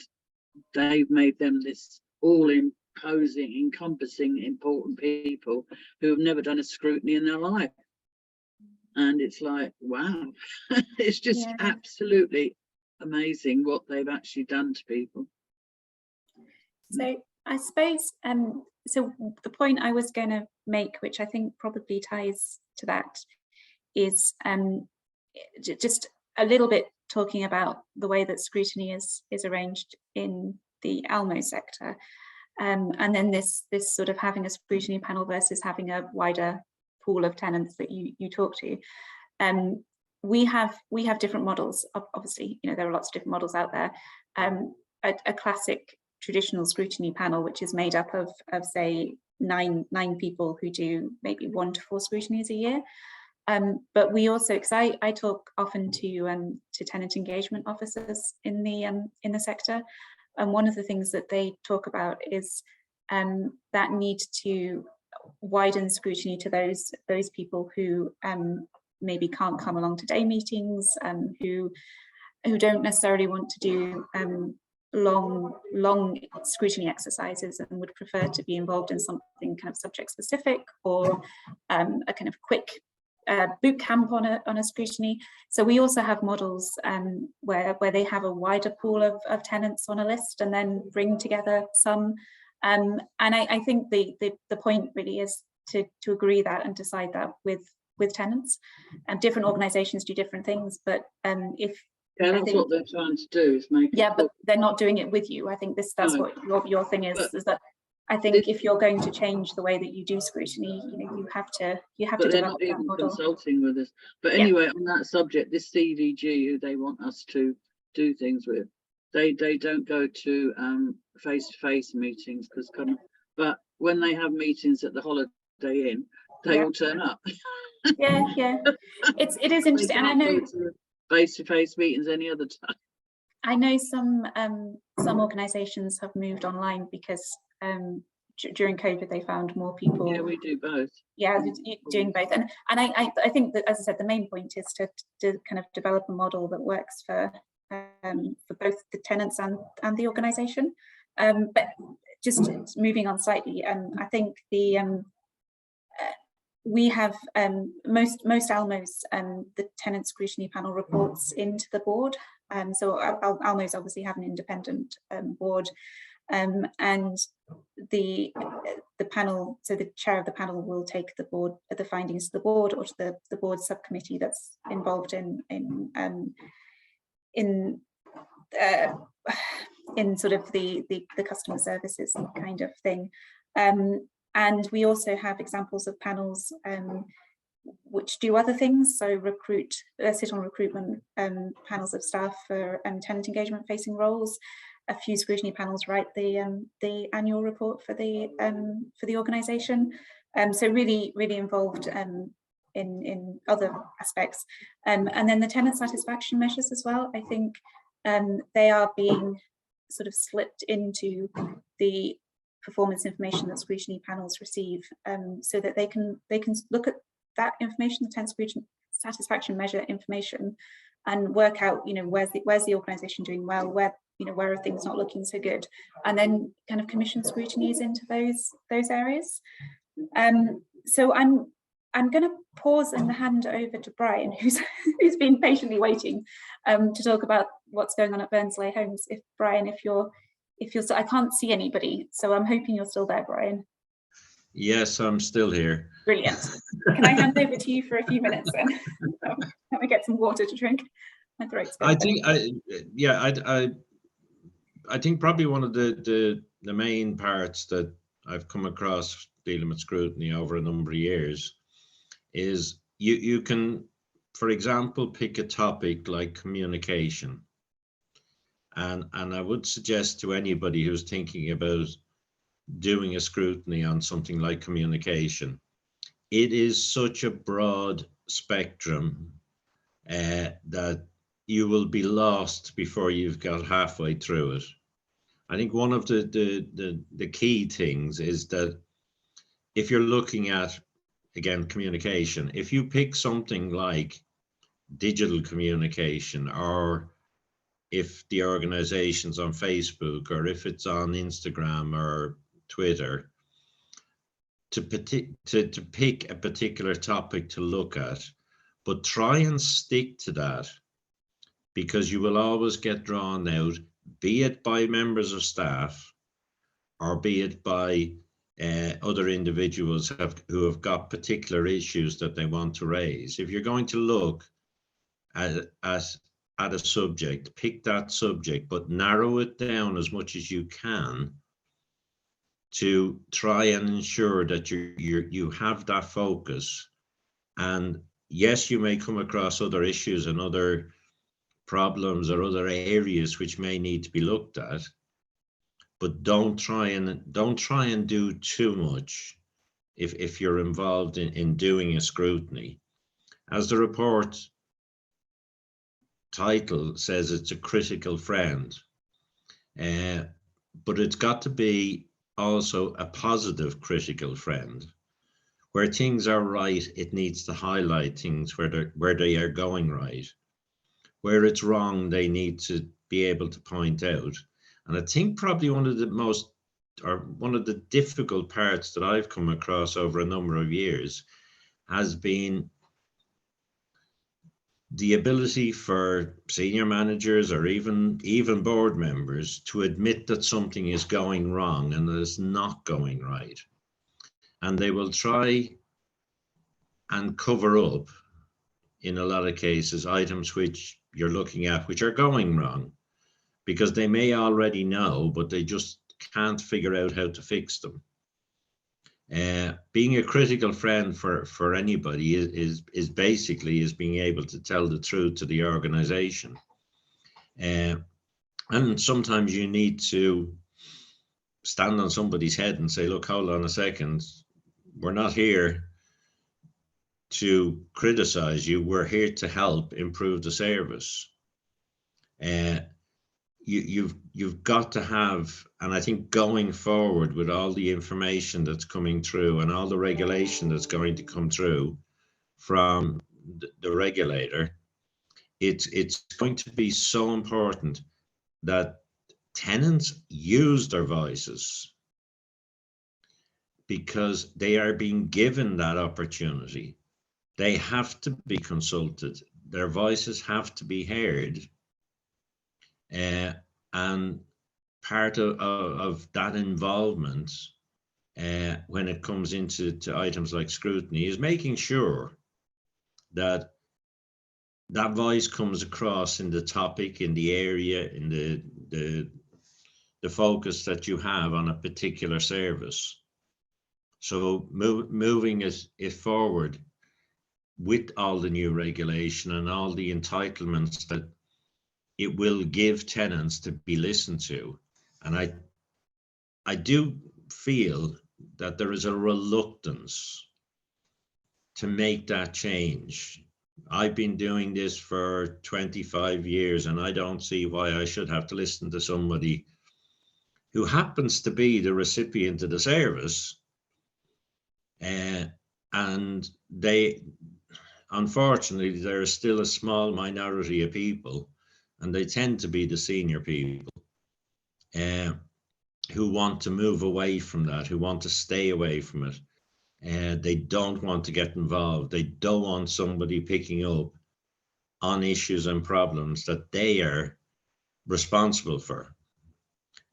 they've made them this all-imposing, encompassing, important people who have never done a scrutiny in their life. And it's like, wow, it's just absolutely amazing what they've actually done to people. So I suppose, so the point I was going to make, which I think probably ties to that, is just a little bit talking about the way that scrutiny is arranged in the ALMO sector, and then this sort of having a scrutiny panel versus having a wider pool of tenants that you talk to. We have different models. Obviously, you know, there are lots of different models out there. A classic traditional scrutiny panel, which is made up of say nine people who do maybe 1 to 4 scrutinies a year. But we also, because I talk often to tenant engagement officers in the sector, and one of the things that they talk about is that need to widen scrutiny to those people who maybe can't come along to day meetings, who don't necessarily want to do long scrutiny exercises and would prefer to be involved in something kind of subject specific, or a kind of quick boot camp on a scrutiny. So we also have models where they have a wider pool of tenants on a list and then bring together some. And I think the point really is to agree that and decide that with tenants. And different organisations do different things, but if that's what they're trying to do, is make it but they're not doing it with you. I think that's No. what your thing is that I think if you're going to change the way that you do scrutiny, you know, you have to but they're develop not that even model. consulting with us. But anyway, on that subject, this CVG, who they want us to do things with, they don't go to face-to-face meetings, because but when they have meetings at the Holiday Inn, they all turn up. Yeah. It is interesting, and I know face-to-face meetings any other time. I know some organisations have moved online because during COVID they found more people. Yeah, we do both. Yeah, doing both, and I think that, as I said, the main point is to kind of develop a model that works for both the tenants and the organisation. But just moving on slightly, I think we have most ALMOs, the tenant scrutiny panel reports into the board. So ALMOs obviously have an independent board, and the panel, so the chair of the panel will take the findings to the board, or to the board subcommittee that's involved in sort of the customer services kind of thing. And we also have examples of panels which do other things, so sit on recruitment panels of staff for tenant engagement facing roles. A few scrutiny panels write the annual report for the organisation. So really involved in other aspects. And then the tenant satisfaction measures as well. I think they are being sort of slipped into the performance information that scrutiny panels receive, so that they can look at that information, the tenant satisfaction measure information, and work out, you know, where's the organisation doing well, where are things not looking so good, and then kind of commission scrutinies into those areas. So I'm going to pause and hand over to Brian, who's been patiently waiting to talk about what's going on at Berneslai Homes. Brian, if you're still, I can't see anybody, so I'm hoping you're still there, Brian. Yes, I'm still here. Brilliant. Can I hand over to you for a few minutes then? Let me get some water to drink. My throat's I think I think probably one of the main parts that I've come across dealing with scrutiny over a number of years is you can, for example, pick a topic like communication, And I would suggest to anybody who's thinking about doing a scrutiny on something like communication, it is such a broad spectrum that you will be lost before you've got halfway through it. I think one of the key things is that if you're looking at, again, communication, if you pick something like digital communication, or if the organization's on Facebook, or if it's on Instagram or Twitter, to pick a particular topic to look at, but try and stick to that, because you will always get drawn out, be it by members of staff or be it by other individuals who have got particular issues that they want to raise. If you're going to look at a subject, pick that subject, but narrow it down as much as you can to try and ensure that you have that focus. And yes, you may come across other issues and other problems or other areas which may need to be looked at, but don't try and do too much if you're involved in doing a scrutiny. As the report title says, it's a critical friend, but it's got to be also a positive critical friend. Where things are right, it needs to highlight things where they are going right. Where it's wrong, they need to be able to point out. And I think probably one of the difficult parts that I've come across over a number of years has been the ability for senior managers or even board members to admit that something is going wrong and that it's not going right. And they will try and cover up, in a lot of cases, items which you're looking at which are going wrong, because they may already know, but they just can't figure out how to fix them. Being a critical friend for anybody is basically being able to tell the truth to the organization. And sometimes you need to stand on somebody's head and say, look, hold on a second, we're not here to criticize you, we're here to help improve the service. You've got to have, and I think going forward with all the information that's coming through and all the regulation that's going to come through from the regulator, it's going to be so important that tenants use their voices, because they are being given that opportunity. They have to be consulted. Their voices have to be heard. And part of that involvement when it comes into items like scrutiny is making sure that that voice comes across in the topic, in the area, in the focus that you have on a particular service. So moving it forward with all the new regulation and all the entitlements that it will give tenants to be listened to. And I do feel that there is a reluctance to make that change. I've been doing this for 25 years and I don't see why I should have to listen to somebody who happens to be the recipient of the service. And they, unfortunately, there is still a small minority of people, and they tend to be the senior people who want to move away from that, who want to stay away from it. They don't want to get involved. They don't want somebody picking up on issues and problems that they are responsible for.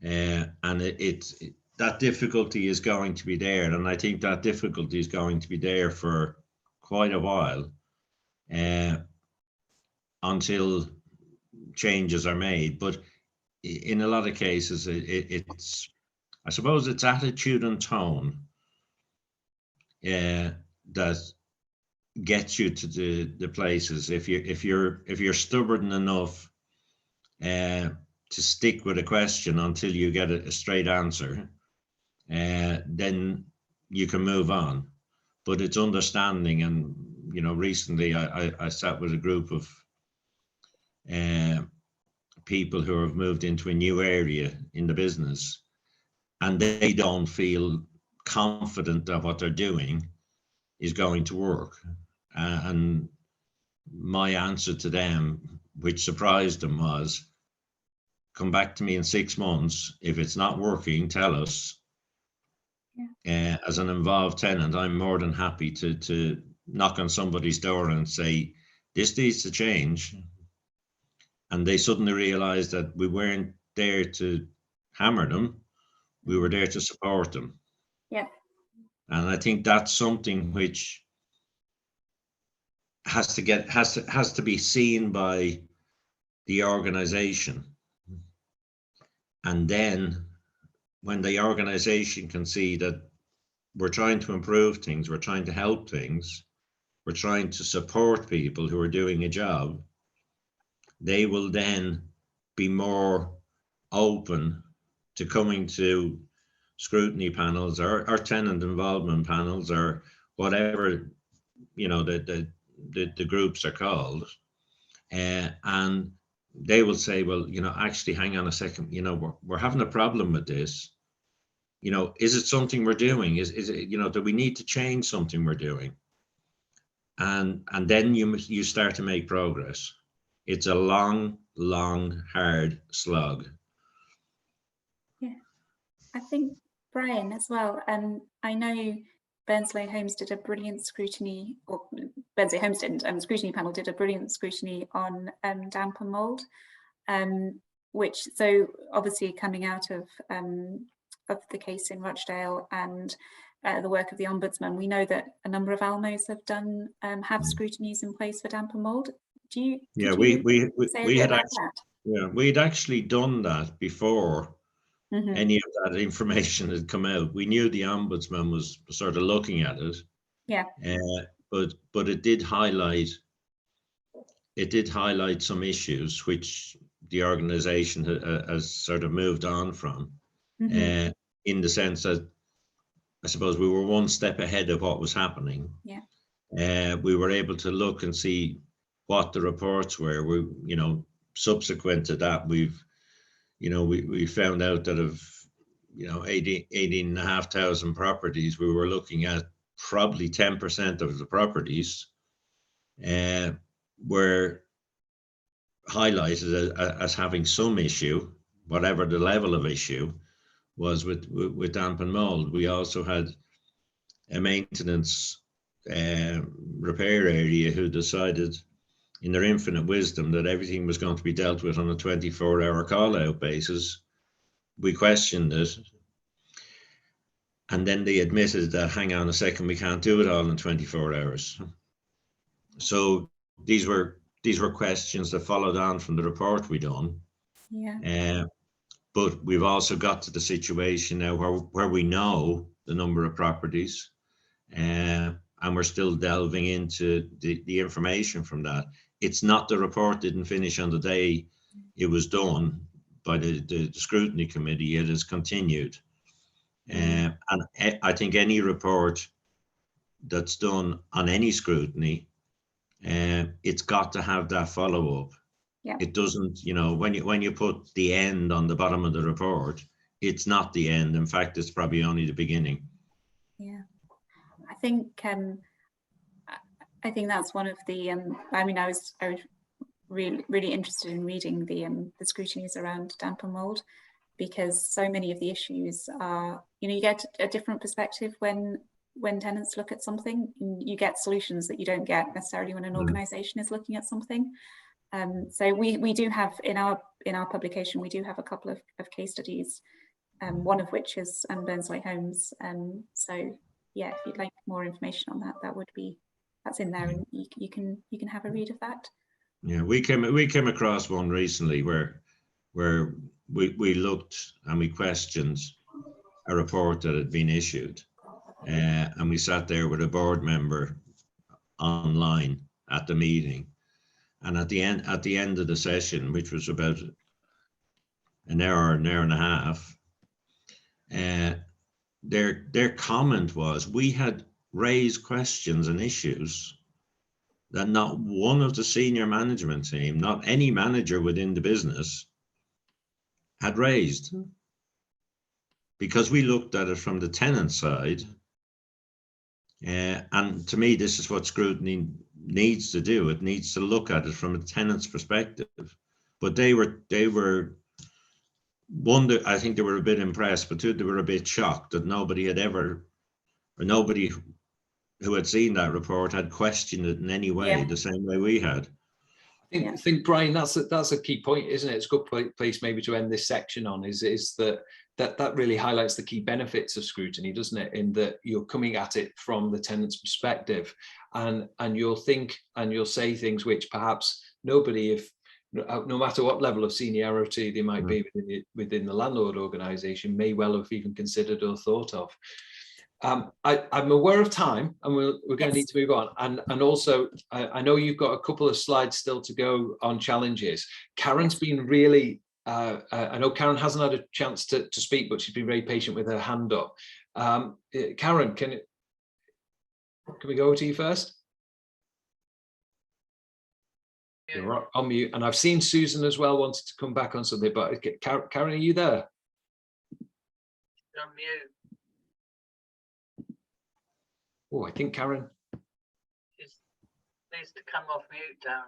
And that difficulty is going to be there. And I think that difficulty is going to be there for quite a while until changes are made. But in a lot of cases, it's, I suppose it's attitude and tone that gets you to the places. If you're stubborn enough to stick with a question until you get a straight answer, then you can move on. But it's understanding, and you know, recently I sat with a group of people who have moved into a new area in the business, and they don't feel confident that what they're doing is going to work. And my answer to them, which surprised them, was, come back to me in 6 months. If it's not working, tell us. Yeah. As an involved tenant, I'm more than happy to knock on somebody's door and say, this needs to change. And they suddenly realized that we weren't there to hammer them. We were there to support them. Yeah. And I think that's something which has to be seen by the organization. And then when the organization can see that we're trying to improve things, we're trying to help things, we're trying to support people who are doing a job, they will then be more open to coming to scrutiny panels or tenant involvement panels or whatever, you know, the groups are called. And they will say, well, you know, actually, hang on a second, you know, we're having a problem with this. You know, is it something we're doing? Is it, you know, do we need to change something we're doing? And then you start to make progress. It's a long, hard slog. Yeah, I think, Brian, as well, I know Berneslai Homes did a brilliant scrutiny, or Berneslai Homes didn't, scrutiny panel did a brilliant scrutiny on damp and mould, which, so obviously coming out of the case in Rochdale and the work of the Ombudsman, we know that a number of ALMOs have scrutinies in place for damp and mould. Do you? Yeah, we had actually, yeah, we'd actually done that before any of that information had come out. We knew the Ombudsman was sort of looking at it. Yeah. But it did highlight some issues which the organisation has sort of moved on from, in the sense that I suppose we were one step ahead of what was happening. Yeah. We were able to look and see what the reports were. We, you know, subsequent to that, we found out that of, you know, 18,500 properties, we were looking at probably 10% of the properties were highlighted as having some issue, whatever the level of issue was with damp and mold. We also had a maintenance repair area who decided, in their infinite wisdom, that everything was going to be dealt with on a 24-hour call-out basis. We questioned it, and then they admitted that, hang on a second, we can't do it all in 24 hours. So these were questions that followed on from the report we done. Yeah. But we've also got to the situation now where we know the number of properties, and we're still delving into the information from that. It's not, the report didn't finish on the day it was done by the scrutiny committee. It has continued. And I think any report that's done on any scrutiny, it's got to have that follow-up. Yeah. It doesn't, you know, when you put the end on the bottom of the report, it's not the end. In fact, it's probably only the beginning. Yeah, I think that's one of the. I mean, I was really interested in reading the scrutinies around damp and mould, because so many of the issues are, you know, you get a different perspective when tenants look at something, and you get solutions that you don't get necessarily when an organisation is looking at something. So we do have in our publication, we do have a couple of case studies, one of which is Berneslai Homes. So yeah, if you'd like more information on that, that's in there, and you can have a read of that. Yeah, we came across one recently where we looked and we questioned a report that had been issued, and we sat there with a board member online at the meeting. And at the end of the session, which was about an hour and a half, their comment was, we had raised questions and issues that not one of the senior management team, not any manager within the business, had raised. Because we looked at it from the tenant side. And to me, this is what scrutiny needs to do. It needs to look at it from a tenant's perspective. But they were I think they were a bit impressed, but two, they were a bit shocked that nobody had ever, or nobody who had seen that report had questioned it in any way, the same way we had. I think Brian, that's a key point, isn't it? It's a good place maybe to end this section on, is that really highlights the key benefits of scrutiny, doesn't it? In that you're coming at it from the tenant's perspective, and you'll think and you'll say things which perhaps nobody, no matter what level of seniority they might be within the landlord organisation, may well have even considered or thought of. I'm aware of time, and we're going to need to move on. And also, I know you've got a couple of slides still to go on challenges. Karen's been really, I know Karen hasn't had a chance to speak, but she's been very patient with her hand up. Karen, can we go to you first? You're on mute, and I've seen Susan as well wanted to come back on something, but Karen, are you there? On mute. Oh, I think Karen needs to come off mute, down.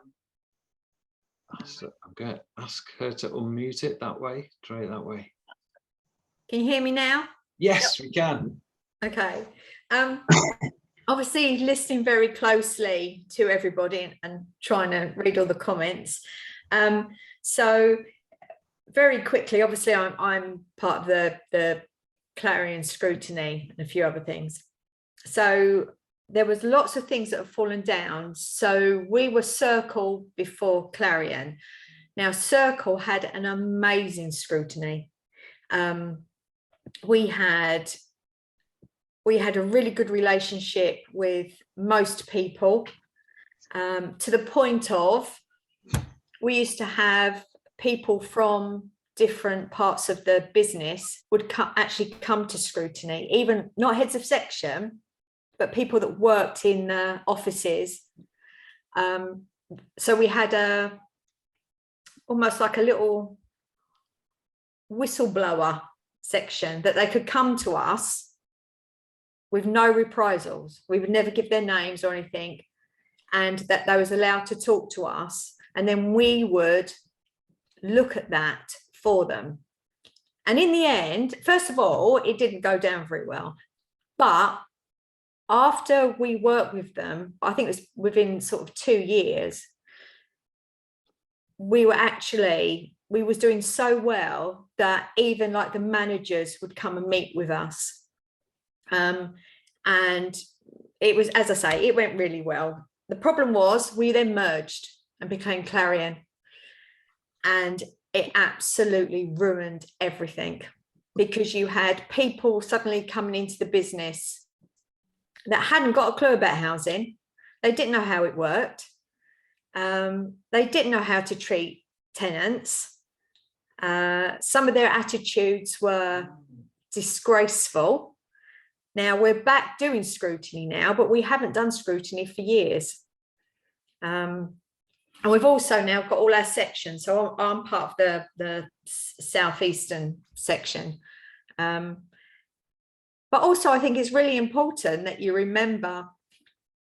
I'm going to ask her to unmute it that way. Try it that way. Can you hear me now? Yes, we can. Okay. Obviously listening very closely to everybody and trying to read all the comments. So very quickly, obviously I'm part of the Clarion scrutiny and a few other things. So there was lots of things that have fallen down. So we were Circle before Clarion. Now Circle had an amazing scrutiny. We had a really good relationship with most people, to the point of we used to have people from different parts of the business would actually come to scrutiny, even not heads of section, but people that worked in the offices. So we had almost like a little whistleblower section that they could come to us with no reprisals. We would never give their names or anything, and that they was allowed to talk to us, and then we would look at that for them. And in the end, first of all, it didn't go down very well, but after we worked with them, I think it was within sort of 2 years, we was doing so well that even like the managers would come and meet with us. And it was, as I say, it went really well. The problem was we then merged and became Clarion, and it absolutely ruined everything, because you had people suddenly coming into the business that hadn't got a clue about housing. They didn't know how it worked. They didn't know how to treat tenants. Some of their attitudes were disgraceful. Now we're back doing scrutiny now, but we haven't done scrutiny for years. And we've also now got all our sections. So I'm part of the southeastern section. But also I think it's really important that you remember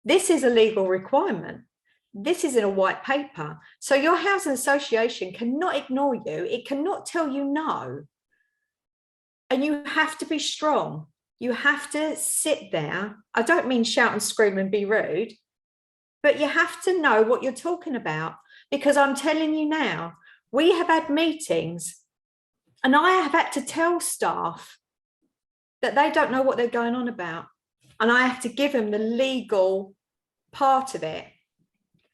this is a legal requirement. This is in a white paper. So your housing association cannot ignore you. It cannot tell you no. And you have to be strong. You have to sit there. I don't mean shout and scream and be rude, but you have to know what you're talking about, because I'm telling you now, we have had meetings and I have had to tell staff that they don't know what they're going on about. And I have to give them the legal part of it.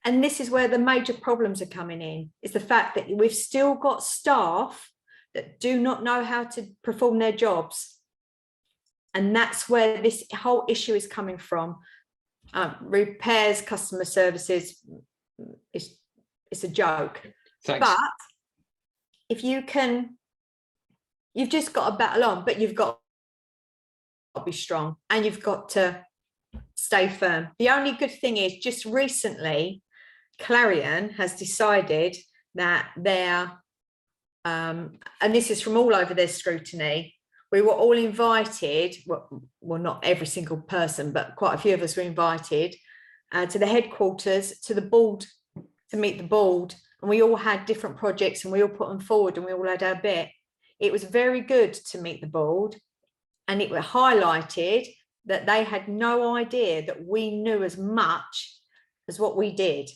And this is where the major problems are coming in, is the fact that we've still got staff that do not know how to perform their jobs. And that's where this whole issue is coming from. Repairs, customer services, it's a joke. Thanks. But if you can You've just got to battle on, but you've got to be strong and you've got to stay firm. The only good thing is just recently, Clarion has decided that they're, and this is from all over their scrutiny, we were all invited, well, not every single person, but quite a few of us were invited to the headquarters, to the board, to meet the board. And we all had different projects and we all put them forward and we all had our bit. It was very good to meet the board, and it was highlighted that they had no idea that we knew as much as what we did.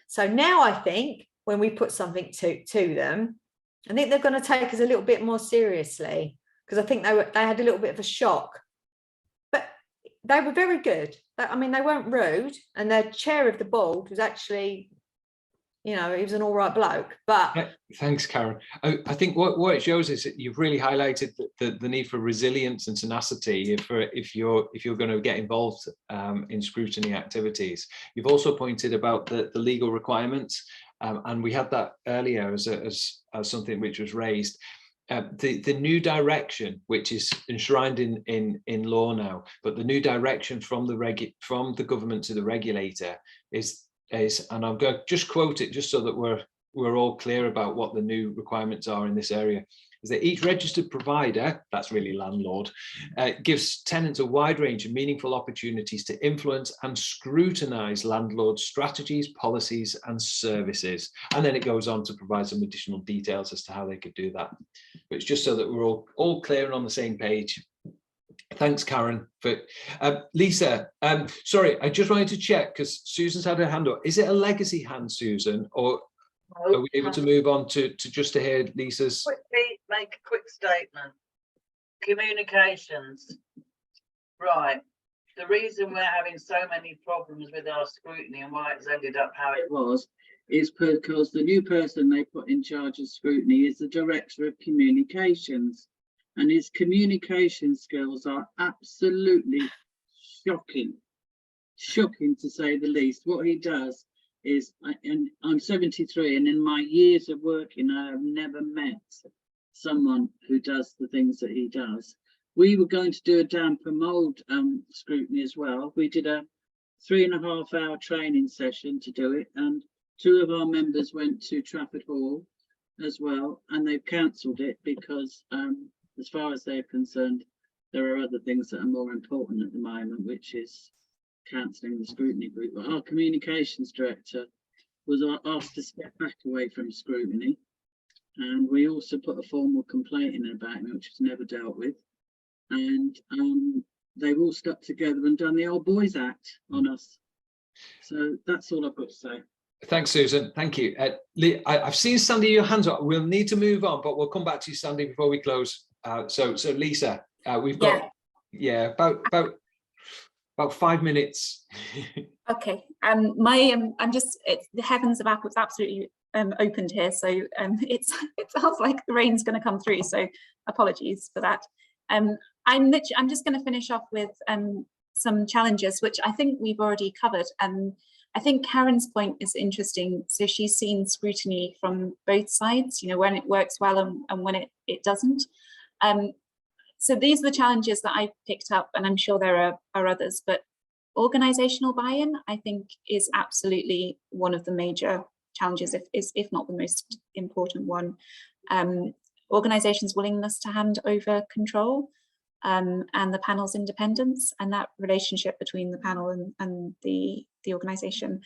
So now I think when we put something to them, I think they're going to take us a little bit more seriously, because I think they had a little bit of a shock. But they were very good. I mean, they weren't rude, and the chair of the board was actually, you know, he was an all right bloke. But thanks, Karen. I think what it shows is that you've really highlighted the need for resilience and tenacity if you're going to get involved in scrutiny activities. You've also pointed about the legal requirements, and we had that earlier as something which was raised. The new direction, which is enshrined in law now, but the new direction from the government to the regulator is, and I'm going to just quote it just so that we're all clear about what the new requirements are in this area, is that each registered provider, that's really landlord, gives tenants a wide range of meaningful opportunities to influence and scrutinise landlord strategies, policies and services. And then it goes on to provide some additional details as to how they could do that. But it's just so that we're all clear and on the same page. Thanks, Karen. Lisa, sorry, I just wanted to check because Susan's had her hand up. Is it a legacy hand, Susan, or are we able to move on to hear Lisa's? Quickly make a quick statement. Communications. Right. The reason we're having so many problems with our scrutiny and why it's ended up how it was is because the new person they put in charge of scrutiny is the Director of Communications. And his communication skills are absolutely shocking to say the least. What he does is, and I'm 73, and in my years of working, I have never met someone who does the things that he does. We were going to do a damp and mold scrutiny as well. We did a 3.5-hour training session to do it, and 2 of our members went to Trafford Hall as well, and they've cancelled it because as far as they're concerned, there are other things that are more important at the moment, which is cancelling the scrutiny group. But our communications director was asked to step back away from scrutiny, and we also put a formal complaint in about him, which was never dealt with. And they've all stuck together and done the Old Boys Act on us. So that's all I've got to say. Thanks, Susan. Thank you. I've seen Sandy, your hands up. We'll need to move on, but we'll come back to you, Sandy, before we close. So Lisa, we've got about 5 minutes. Okay. I'm just, the heavens of apples absolutely opened here, so it sounds like the rain's going to come through. So apologies for that. I'm just going to finish off with some challenges, which I think we've already covered. I think Karen's point is interesting. So she's seen scrutiny from both sides, you know, when it works well and when it doesn't. So these are the challenges that I picked up, and I'm sure there are others, but organizational buy-in, I think, is absolutely one of the major challenges, if not the most important one. Organizations' willingness to hand over control and the panel's independence, and that relationship between the panel and the organization.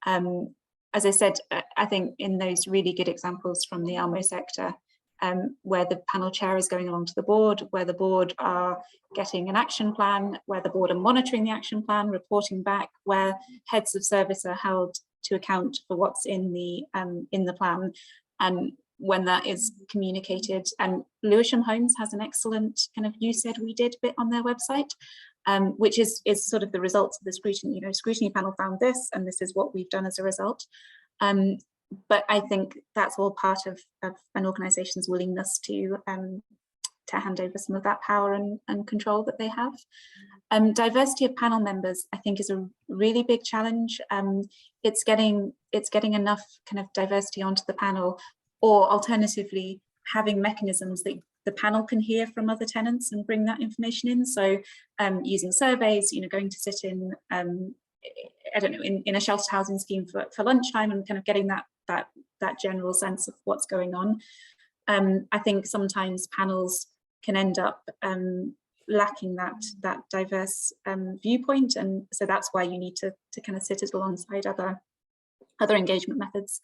As I said, I think in those really good examples from the ALMO sector, where the panel chair is going along to the board, where the board are getting an action plan, where the board are monitoring the action plan, reporting back, where heads of service are held to account for what's in the plan, and when that is communicated. And Lewisham Homes has an excellent kind of "you said we did" bit on their website, which is sort of the results of the scrutiny. You know, scrutiny panel found this, and this is what we've done as a result. But I think that's all part of an organisation's willingness to hand over some of that power and control that they have. Diversity of panel members, I think, is a really big challenge. It's getting enough kind of diversity onto the panel, or alternatively having mechanisms that the panel can hear from other tenants and bring that information in. So using surveys, going to sit in, I don't know, in a sheltered housing scheme for lunchtime and kind of getting that general sense of what's going on. I think sometimes panels can end up lacking that diverse viewpoint, and so that's why you need to kind of sit it alongside other engagement methods.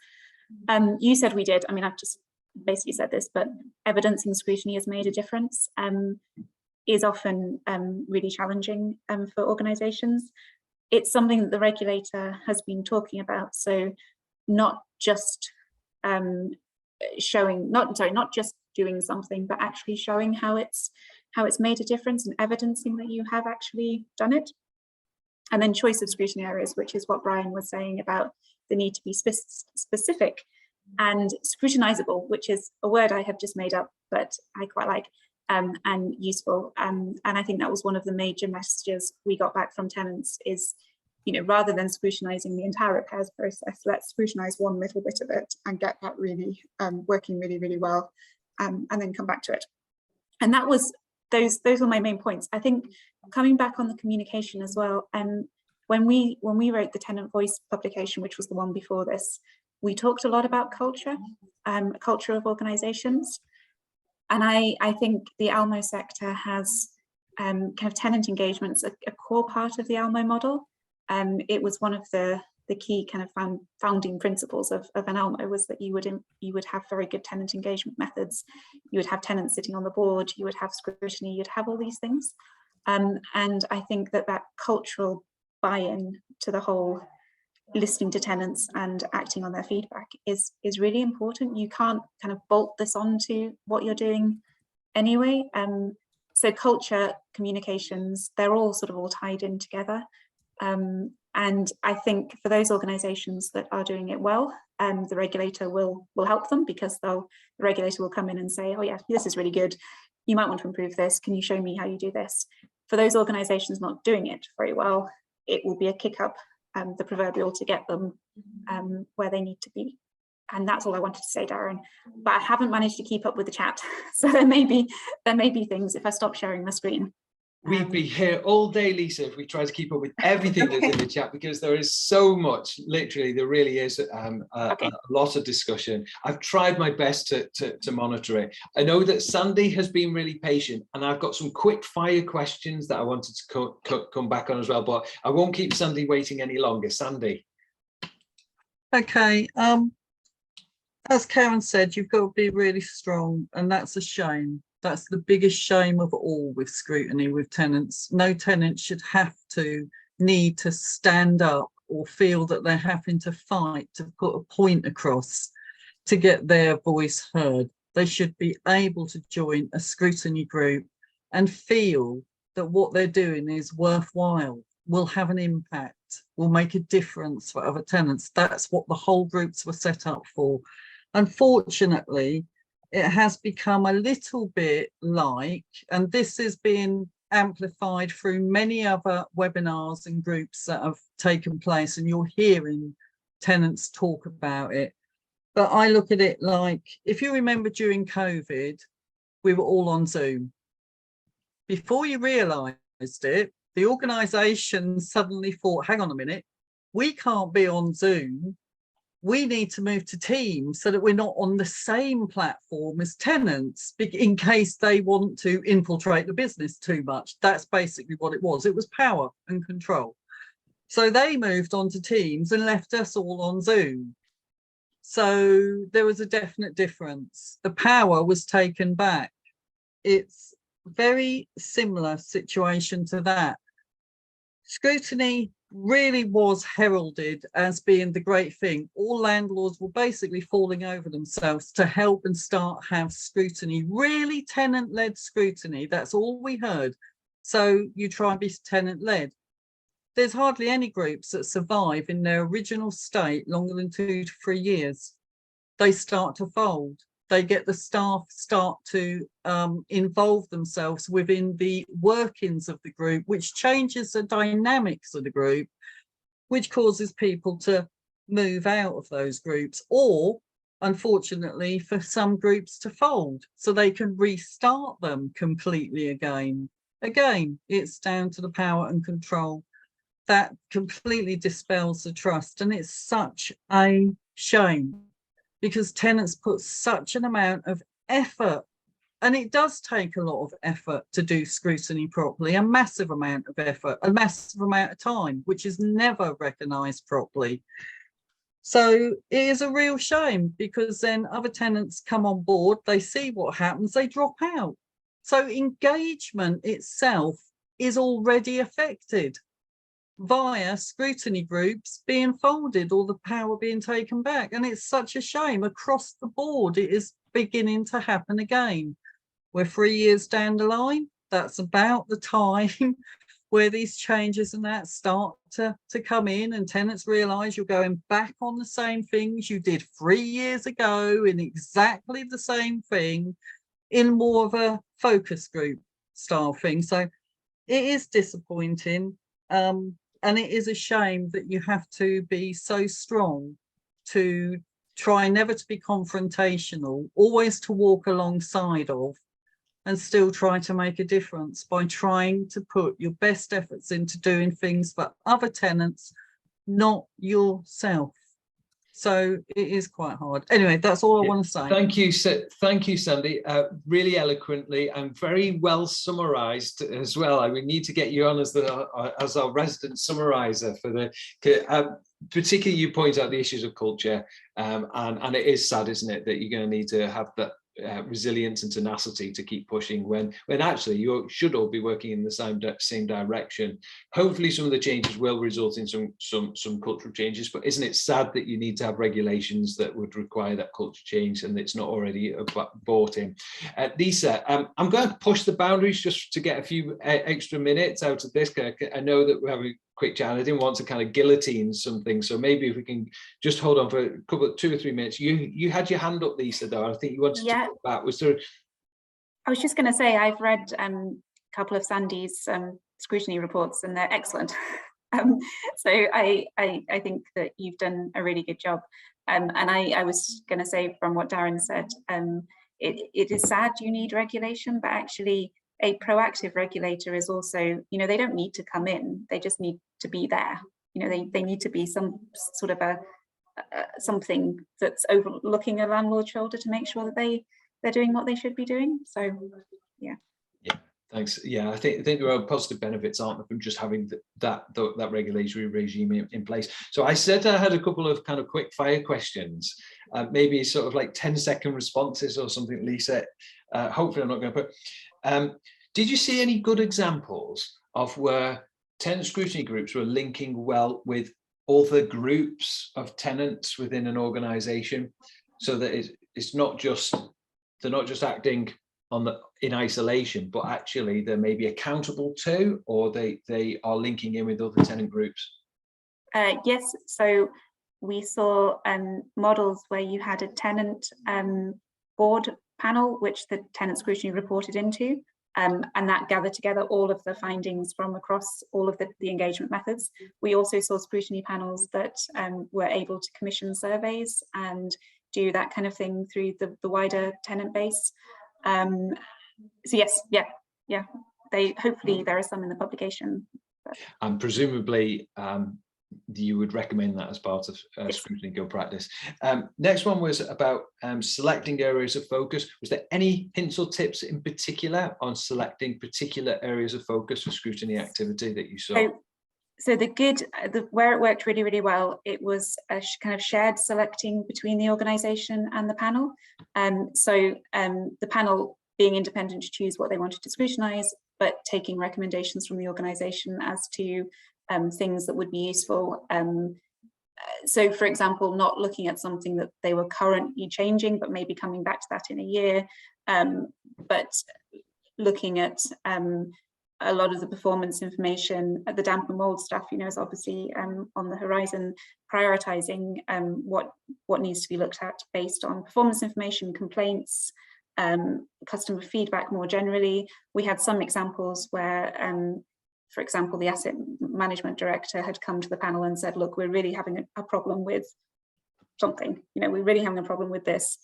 You said we did. I mean, I've just basically said this, but evidencing scrutiny has made a difference. Is often really challenging for organisations. It's something that the regulator has been talking about. So not just not just doing something, but actually showing how it's made a difference and evidencing that you have actually done it. And then choice of scrutiny areas, which is what Brian was saying about the need to be specific and scrutinizable, which is a word I have just made up, but I quite like and useful. And I think that was one of the major messages we got back from tenants is, rather than scrutinizing the entire repairs process, let's scrutinize one little bit of it and get that really working really, really well, and then come back to it. And that was, those were my main points. I think coming back on the communication as well, when we wrote the Tenant Voice publication, which was the one before this, we talked a lot about culture, culture of organizations. And I think the ALMO sector has kind of tenant engagements, a core part of the ALMO model. It was one of the key kind of founding principles of an ALMO was that you would have very good tenant engagement methods. You would have tenants sitting on the board, you would have scrutiny, you'd have all these things. And I think that cultural buy-in to the whole listening to tenants and acting on their feedback is really important. You can't kind of bolt this onto what you're doing anyway. So culture, communications, they're all sort of all tied in together. And I think for those organisations that are doing it well, the regulator will help them, because the regulator will come in and say, oh yeah, this is really good. You might want to improve this. Can you show me how you do this? For those organisations not doing it very well, it will be a kick up, the proverbial, to get them where they need to be. And that's all I wanted to say, Darren. But I haven't managed to keep up with the chat. So there may be things if I stop sharing my screen. We'd be here all day, Lisa, if we try to keep up with everything that's in the chat, because there is so much. Literally, there really is a lot of discussion. I've tried my best to monitor it. I know that Sandy has been really patient, and I've got some quick fire questions that I wanted to come back on as well, but I won't keep Sandy waiting any longer. Sandy. Okay. As Karen said, you've got to be really strong, and that's a shame. That's the biggest shame of all with scrutiny with tenants. No tenant should have to need to stand up or feel that they're having to fight to put a point across to get their voice heard. They should be able to join a scrutiny group and feel that what they're doing is worthwhile, will have an impact, will make a difference for other tenants. That's what the whole groups were set up for. Unfortunately, it has become a little bit like, and this is being amplified through many other webinars and groups that have taken place, and you're hearing tenants talk about it. But I look at it like, if you remember during COVID, we were all on Zoom. Before you realised it, the organisation suddenly thought, hang on a minute, we can't be on Zoom. We need to move to Teams so that we're not on the same platform as tenants in case they want to infiltrate the business too much. That's basically what it was. It was power and control. So they moved on to Teams and left us all on Zoom. So there was a definite difference. The power was taken back. It's a very similar situation to that. Scrutiny really was heralded as being the great thing. All landlords were basically falling over themselves to help and have scrutiny, really tenant-led scrutiny. That's all we heard. So you try and be tenant-led. There's hardly any groups that survive in their original state longer than 2 to 3 years. They start to fold. They get the staff start to involve themselves within the workings of the group, which changes the dynamics of the group, which causes people to move out of those groups, or unfortunately, for some groups to fold so they can restart them completely again. Again, it's down to the power and control that completely dispels the trust. And it's such a shame because tenants put such an amount of effort, and it does take a lot of effort to do scrutiny properly, a massive amount of effort, a massive amount of time, which is never recognised properly. So it is a real shame because then other tenants come on board, they see what happens, they drop out. So engagement itself is already affected via scrutiny groups being folded or the power being taken back. And it's such a shame. Across the board, it is beginning to happen again. We're 3 years down the line. That's about the time where these changes and that start to come in, and tenants realise you're going back on the same things you did 3 years ago in exactly the same thing in more of a focus group style thing. So it is disappointing. And it is a shame that you have to be so strong to try never to be confrontational, always to walk alongside of, and still try to make a difference by trying to put your best efforts into doing things for other tenants, not yourself. So it is quite hard. Anyway, that's all I want to say. Thank you, Sandy. Really eloquently and very well summarised as well. We need to get you on as our resident summariser for the. Particularly, you point out the issues of culture, and it is sad, isn't it, that you're going to need to have that resilience and tenacity to keep pushing when actually you should all be working in the same direction. Hopefully some of the changes will result in some cultural changes, but isn't it sad that you need to have regulations that would require that culture change and it's not already bought in? Lisa, I'm going to push the boundaries just to get a few extra minutes out of this. I know that we're having a quick chat. I didn't want to kind of guillotine something, so maybe if we can just hold on for a couple, 2 or 3 minutes. You had your hand up, Lisa, though. I think you wanted to talk about. Was there? I was just going to say I've read a couple of Sandy's scrutiny reports, and they're excellent. So I think that you've done a really good job. And I was going to say, from what Darren said, it is sad you need regulation, but actually a proactive regulator is also, they don't need to come in, they just need to be there. They need to be some sort of something that's overlooking a landlord's shoulder to make sure that they're doing what they should be doing. So yeah. Thanks. Yeah, I think there are positive benefits, aren't there, from just having that regulatory regime in place. So I said I had a couple of kind of quick fire questions, maybe sort of like 10-second responses or something, Lisa. Hopefully I'm not going to put. Did you see any good examples of where tenant scrutiny groups were linking well with other groups of tenants within an organisation, so that it's not just, they're not just acting in isolation, but actually they may be accountable to, or they are linking in with other tenant groups? Yes, so we saw models where you had a tenant board panel, which the tenant scrutiny reported into, and that gathered together all of the findings from across all of the engagement methods. We also saw scrutiny panels that were able to commission surveys and do that kind of thing through the wider tenant base. So yes, yeah, hopefully there are some in the publication. But. And presumably you would recommend that as part of scrutiny guild practice. Next one was about selecting areas of focus. Was there any hints or tips in particular on selecting particular areas of focus for scrutiny activity that you saw? So where it worked really, really well, it was a kind of shared selecting between the organisation and the panel. So the panel being independent to choose what they wanted to scrutinise, but taking recommendations from the organisation as to things that would be useful. So for example, not looking at something that they were currently changing, but maybe coming back to that in a year, but looking at a lot of the performance information, the damp and mold stuff, is obviously on the horizon, prioritising what needs to be looked at based on performance information, complaints, customer feedback more generally. We had some examples where, for example, the asset management director had come to the panel and said, look, we're really having a problem with something, you know, we're really having a problem with this.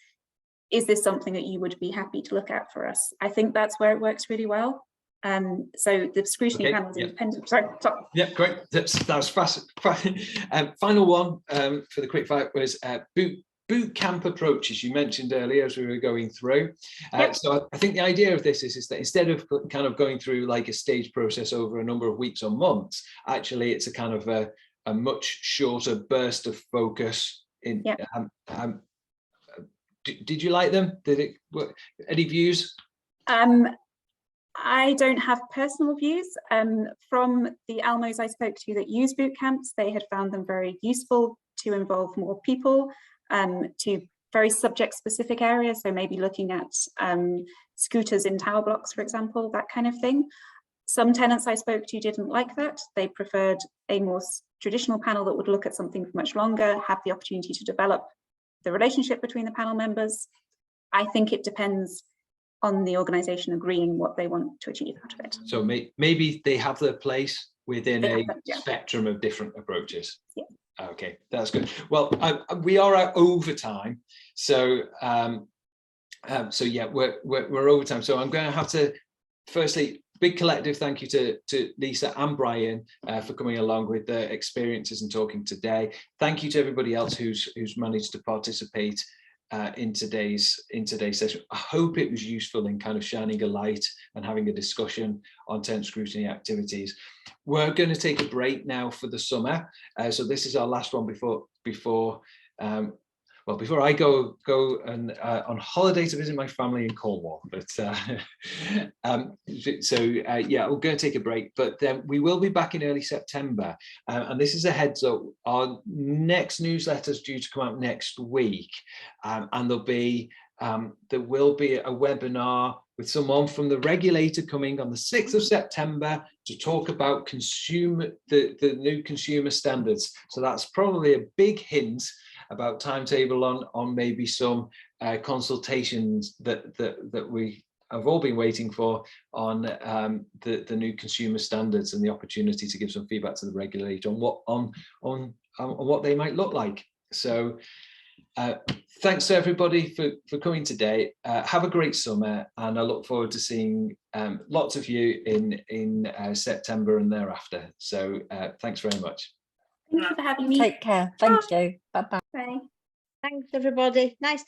Is this something that you would be happy to look at for us? I think that's where it works really well. So the scrutiny panel is independent. Sorry. Yeah, great. That was fast. Final one for the quick fire was boot camp approaches you mentioned earlier as we were going through. So I think the idea of this is that instead of kind of going through like a stage process over a number of weeks or months, actually it's a kind of a much shorter burst of focus. In did you like them? Did it work? Any views? I don't have personal views. From the ALMOs I spoke to that use boot camps, they had found them very useful to involve more people, to very subject specific areas. So maybe looking at scooters in tower blocks, for example, that kind of thing. Some tenants I spoke to didn't like that. They preferred a more traditional panel that would look at something for much longer, have the opportunity to develop the relationship between the panel members. I think it depends on the organisation agreeing what they want to achieve out of it. So maybe they have their place within a spectrum of different approaches. Yeah. Okay, that's good. Well, we are at overtime, so yeah, we're overtime. So I'm going to have to, firstly, big collective thank you to Lisa and Brian for coming along with their experiences and talking today. Thank you to everybody else who's managed to participate in today's session. I hope it was useful in kind of shining a light and having a discussion on tenant scrutiny activities. We're going to take a break now for the summer, so this is our last one before I go and on holiday to visit my family in Cornwall. But yeah, we're going to take a break, but then we will be back in early September. And this is a heads up, our next newsletter is due to come out next week. And there will be a webinar with someone from the regulator coming on the 6th of September to talk about the new consumer standards. So that's probably a big hint about timetable on maybe some consultations that we have all been waiting for on the new consumer standards, and the opportunity to give some feedback to the regulator on what they might look like. So thanks to everybody for coming today. Have a great summer, and I look forward to seeing lots of you in September and thereafter. So thanks very much. Thank you for having me. Take care. Thank you. Bye-bye. Bye. Thanks, everybody. Nice to